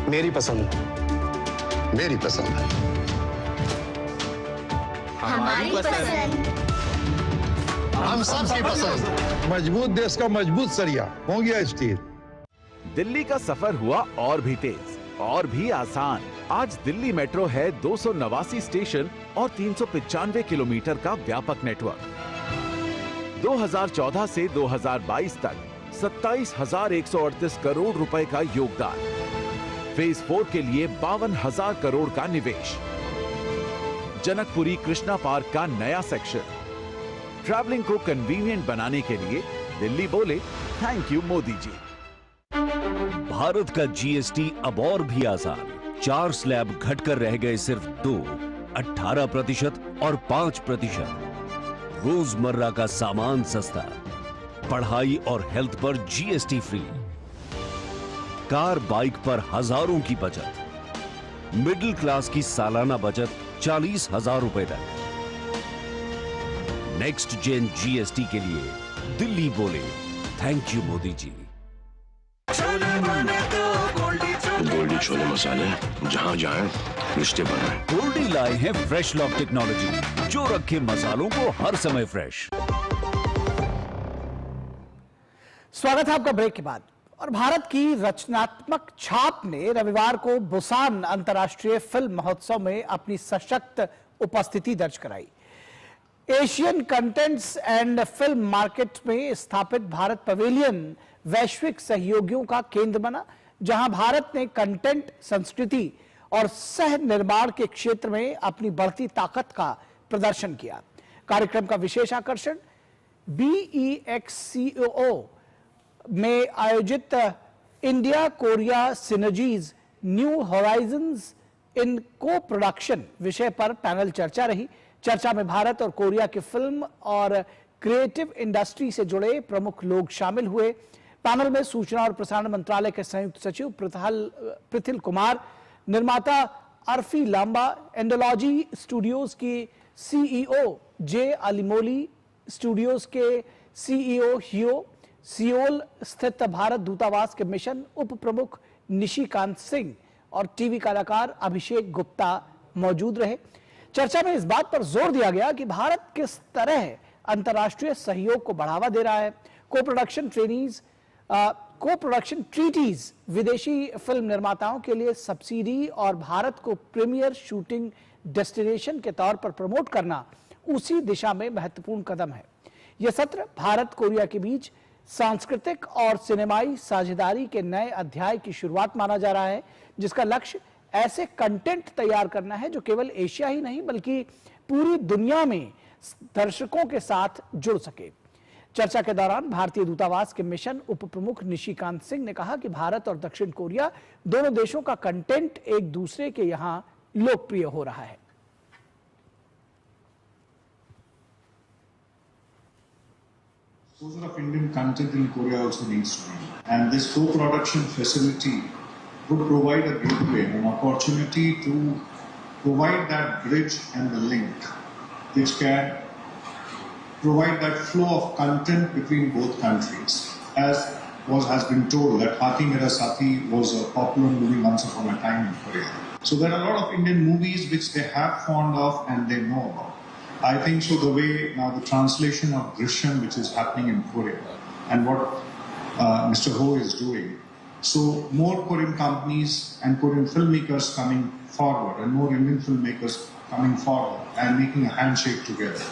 मेरी पसंद, मेरी पसंद, हमारी पसंद, हम सबकी पसंद। मजबूत देश का मजबूत सरिया हो गया स्टील। दिल्ली का सफर हुआ और भी तेज और भी आसान। आज दिल्ली मेट्रो है 289 स्टेशन और 395 किलोमीटर का व्यापक नेटवर्क। 2014 से 2022 तक 27,138 करोड़ रुपए का योगदान। फेज 4 के लिए 52,000 करोड़ का निवेश। जनकपुरी कृष्णा पार्क का नया सेक्शन। ट्रैवलिंग को कन्वीनियंट बनाने के लिए दिल्ली बोले थैंक यू मोदी जी। भारत का जीएसटी अब और भी आसान। 4 स्लैब घटकर रह गए सिर्फ 2, 18% और 5%। रोजमर्रा का सामान सस्ता, पढ़ाई और हेल्थ पर जीएसटी फ्री, कार बाइक पर हजारों की बचत, मिडिल क्लास की सालाना बचत 40,000 रुपए तक। नेक्स्ट जेन जीएसटी के लिए दिल्ली बोले थैंक यू मोदी जी। गोल्डी छोले मसाले, जहाँ जाए रिश्ते बनाए। गोल्डी लाए हैं फ्रेश लॉक टेक्नोलॉजी, जो रखे मसालों को हर समय फ्रेश। स्वागत है आपका ब्रेक के बाद। और भारत की रचनात्मक छाप ने रविवार को बुसान अंतर्राष्ट्रीय फिल्म महोत्सव में अपनी सशक्त उपस्थिति दर्ज कराई। Asian contents and film market में स्थापित भारत पवेलियन वैश्विक सहयोगियों का केंद्र बना, जहां भारत ने कंटेंट, संस्कृति और सह निर्माण के क्षेत्र में अपनी बढ़ती ताकत का प्रदर्शन किया। कार्यक्रम का विशेष आकर्षण BEXCO में आयोजित India Korea synergies new horizons in co production विषय पर पैनल चर्चा रही। चर्चा में भारत और कोरिया की फिल्म और क्रिएटिव इंडस्ट्री से जुड़े प्रमुख लोग शामिल हुए। पैनल में सूचना और प्रसारण मंत्रालय के संयुक्त सचिव पृथ्वी कुमार, निर्माता अर्फी लांबा, एंडोलॉजी स्टूडियोज की CEO जे अलीमोली, स्टूडियोज के CEO हियो, सियोल स्थित भारत दूतावास के मिशन उप प्रमुख निशिकांत सिंह और टीवी कलाकार अभिषेक गुप्ता मौजूद रहे। चर्चा में इस बात पर जोर दिया गया कि भारत किस तरह अंतर्राष्ट्रीय सहयोग को बढ़ावा दे रहा है। को प्रोडक्शन ट्रीटीज विदेशी फिल्म निर्माताओं के लिए सब्सिडी और भारत को प्रीमियर शूटिंग डेस्टिनेशन के तौर पर प्रमोट करना उसी दिशा में महत्वपूर्ण कदम है। यह सत्र भारत कोरिया के बीच सांस्कृतिक और सिनेमाई साझेदारी के नए अध्याय की शुरुआत माना जा रहा है, जिसका लक्ष्य ऐसे कंटेंट तैयार करना है जो केवल एशिया ही नहीं बल्कि पूरी दुनिया में दर्शकों के साथ जुड़ सके। चर्चा के दौरान भारतीय दूतावास के मिशन उप प्रमुख निशिकांत सिंह ने कहा कि भारत और दक्षिण कोरिया दोनों देशों का कंटेंट एक दूसरे के यहां लोकप्रिय हो रहा है। Exposure of Indian content in Korea also needs to be, and this co-production facility would provide a gateway, an opportunity to provide that bridge and the link, which can provide that flow of content between both countries. As has been told that Hathi Mera Sathi was a popular movie once upon a time in Korea. So there are a lot of Indian movies which they have fond of and they know about. I think so the way now the translation of Drishyam which is happening in Korea and what Mr. Ho is doing. So more Korean companies and Korean filmmakers coming forward and more Indian filmmakers coming forward and making a handshake together.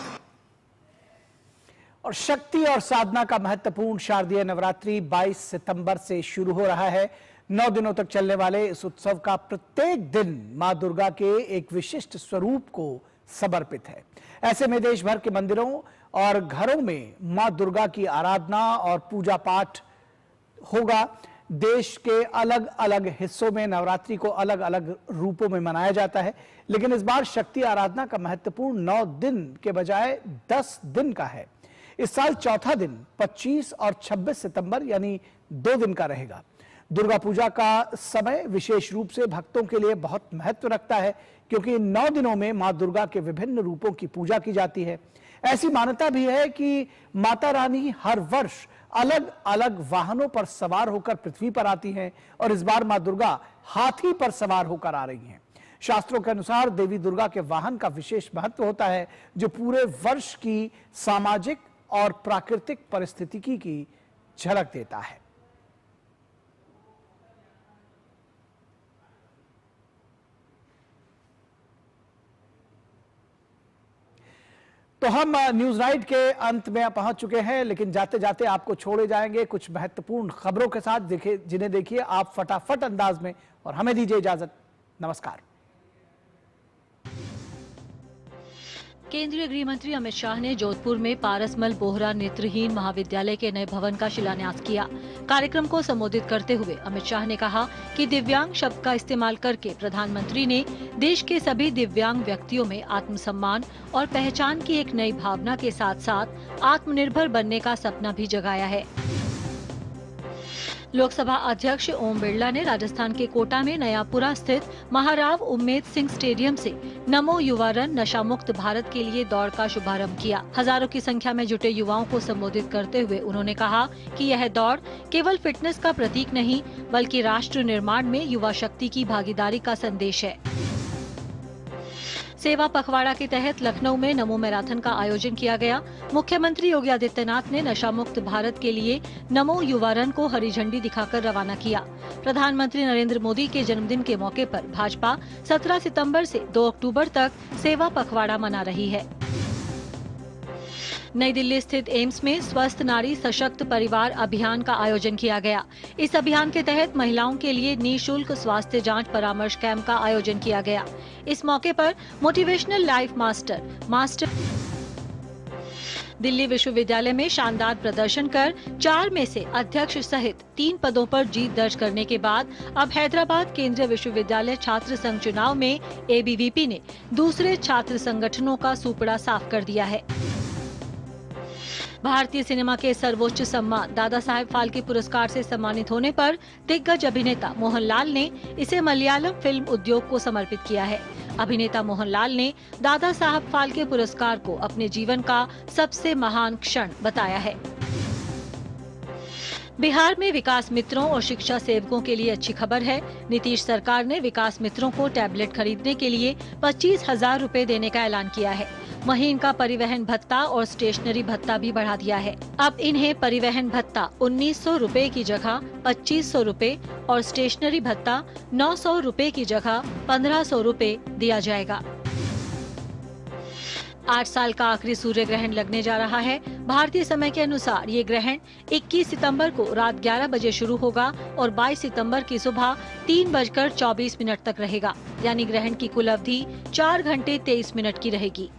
और शक्ति और साधना का महत्वपूर्ण शारदीय नवरात्रि 22 सितंबर से शुरू हो रहा है। 9 दिनों तक चलने वाले इस उत्सव का प्रत्येक दिन मां दुर्गा के एक विशिष्ट स्वरूप को समर्पित है। ऐसे में देश भर के मंदिरों और घरों में मां दुर्गा की आराधना और पूजा पाठ होगा। देश के अलग अलग हिस्सों में नवरात्रि को अलग अलग रूपों में मनाया जाता है, लेकिन इस बार शक्ति आराधना का महत्वपूर्ण 9 दिन के बजाय 10 दिन का है। इस साल चौथा दिन 25 और 26 सितंबर यानी 2 दिन का रहेगा। दुर्गा पूजा का समय विशेष रूप से भक्तों के लिए बहुत महत्व रखता है, क्योंकि इन 9 दिनों में मां दुर्गा के विभिन्न रूपों की पूजा की जाती है। ऐसी मान्यता भी है कि माता रानी हर वर्ष अलग अलग वाहनों पर सवार होकर पृथ्वी पर आती हैं और इस बार मां दुर्गा हाथी पर सवार होकर आ रही हैं। शास्त्रों के अनुसार देवी दुर्गा के वाहन का विशेष महत्व होता है, जो पूरे वर्ष की सामाजिक और प्राकृतिक परिस्थितिकी की झलक देता है। तो हम न्यूज नाइट के अंत में पहुंच चुके हैं, लेकिन जाते जाते आपको छोड़े जाएंगे कुछ महत्वपूर्ण खबरों के साथ, जिन्हें देखिए आप फटाफट अंदाज में, और हमें दीजिए इजाजत। नमस्कार। केंद्रीय गृह मंत्री अमित शाह ने जोधपुर में पारसमल बोहरा नेत्रहीन महाविद्यालय के नए भवन का शिलान्यास किया। कार्यक्रम को संबोधित करते हुए अमित शाह ने कहा कि दिव्यांग शब्द का इस्तेमाल करके प्रधानमंत्री ने देश के सभी दिव्यांग व्यक्तियों में आत्मसम्मान और पहचान की एक नई भावना के साथ साथ आत्मनिर्भर बनने का सपना भी जगाया है। लोकसभा अध्यक्ष ओम बिरला ने राजस्थान के कोटा में नयापुरा स्थित महाराव उम्मेद सिंह स्टेडियम से नमो युवा रन नशा मुक्त भारत के लिए दौड़ का शुभारंभ किया। हजारों की संख्या में जुटे युवाओं को संबोधित करते हुए उन्होंने कहा कि यह दौड़ केवल फिटनेस का प्रतीक नहीं, बल्कि राष्ट्र निर्माण में युवा शक्ति की भागीदारी का संदेश है। सेवा पखवाड़ा के तहत लखनऊ में नमो मैराथन का आयोजन किया गया। मुख्यमंत्री योगी आदित्यनाथ ने नशा मुक्त भारत के लिए नमो युवा रन को हरी झंडी दिखाकर रवाना किया। प्रधानमंत्री नरेंद्र मोदी के जन्मदिन के मौके पर भाजपा 17 सितंबर से 2 अक्टूबर तक सेवा पखवाड़ा मना रही है। नई दिल्ली स्थित एम्स में स्वस्थ नारी सशक्त परिवार अभियान का आयोजन किया गया। इस अभियान के तहत महिलाओं के लिए निःशुल्क स्वास्थ्य जांच परामर्श कैंप का आयोजन किया गया। इस मौके पर मोटिवेशनल लाइफ मास्टर दिल्ली विश्वविद्यालय में शानदार प्रदर्शन कर 4 में से अध्यक्ष सहित 3 पदों पर जीत दर्ज करने के बाद अब हैदराबाद केंद्रीय विश्वविद्यालय छात्र संघ चुनाव में एबीवीपी ने दूसरे छात्र संगठनों का सूपड़ा साफ कर दिया है। भारतीय सिनेमा के सर्वोच्च सम्मान दादा साहेब फाल्के पुरस्कार से सम्मानित होने पर दिग्गज अभिनेता मोहनलाल ने इसे मलयालम फिल्म उद्योग को समर्पित किया है। अभिनेता मोहनलाल ने दादा साहब फाल्के पुरस्कार को अपने जीवन का सबसे महान क्षण बताया है। बिहार में विकास मित्रों और शिक्षा सेवकों के लिए अच्छी खबर है। नीतीश सरकार ने विकास मित्रों को टैबलेट खरीदने के लिए 25,000 रूपए देने का ऐलान किया है। वहीं इनका परिवहन भत्ता और स्टेशनरी भत्ता भी बढ़ा दिया है। अब इन्हें परिवहन भत्ता 1900 रूपए की जगह 2500 रूपए और स्टेशनरी भत्ता 900 रूपए की जगह 1500 रूपए दिया जाएगा। 8 साल का आखिरी सूर्य ग्रहण लगने जा रहा है। भारतीय समय के अनुसार ये ग्रहण 21 सितंबर को रात 11 बजे शुरू होगा और 22 सितंबर की सुबह 3:24 तक रहेगा। यानी ग्रहण की कुल अवधि 4 घंटे 23 मिनट की रहेगी।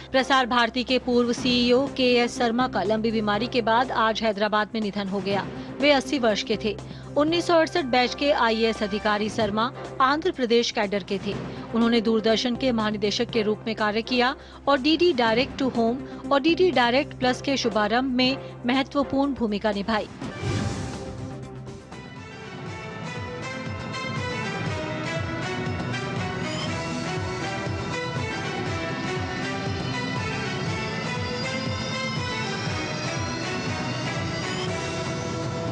प्रसार भारती के पूर्व सीईओ के.एस. शर्मा का लंबी बीमारी के बाद आज हैदराबाद में निधन हो गया। वे 80 वर्ष के थे। 1968 बैच के आईएएस अधिकारी शर्मा आंध्र प्रदेश कैडर के थे। उन्होंने दूरदर्शन के महानिदेशक के रूप में कार्य किया और डीडी डायरेक्ट टू होम और डीडी डायरेक्ट प्लस के शुभारंभ में महत्वपूर्ण भूमिका निभाई।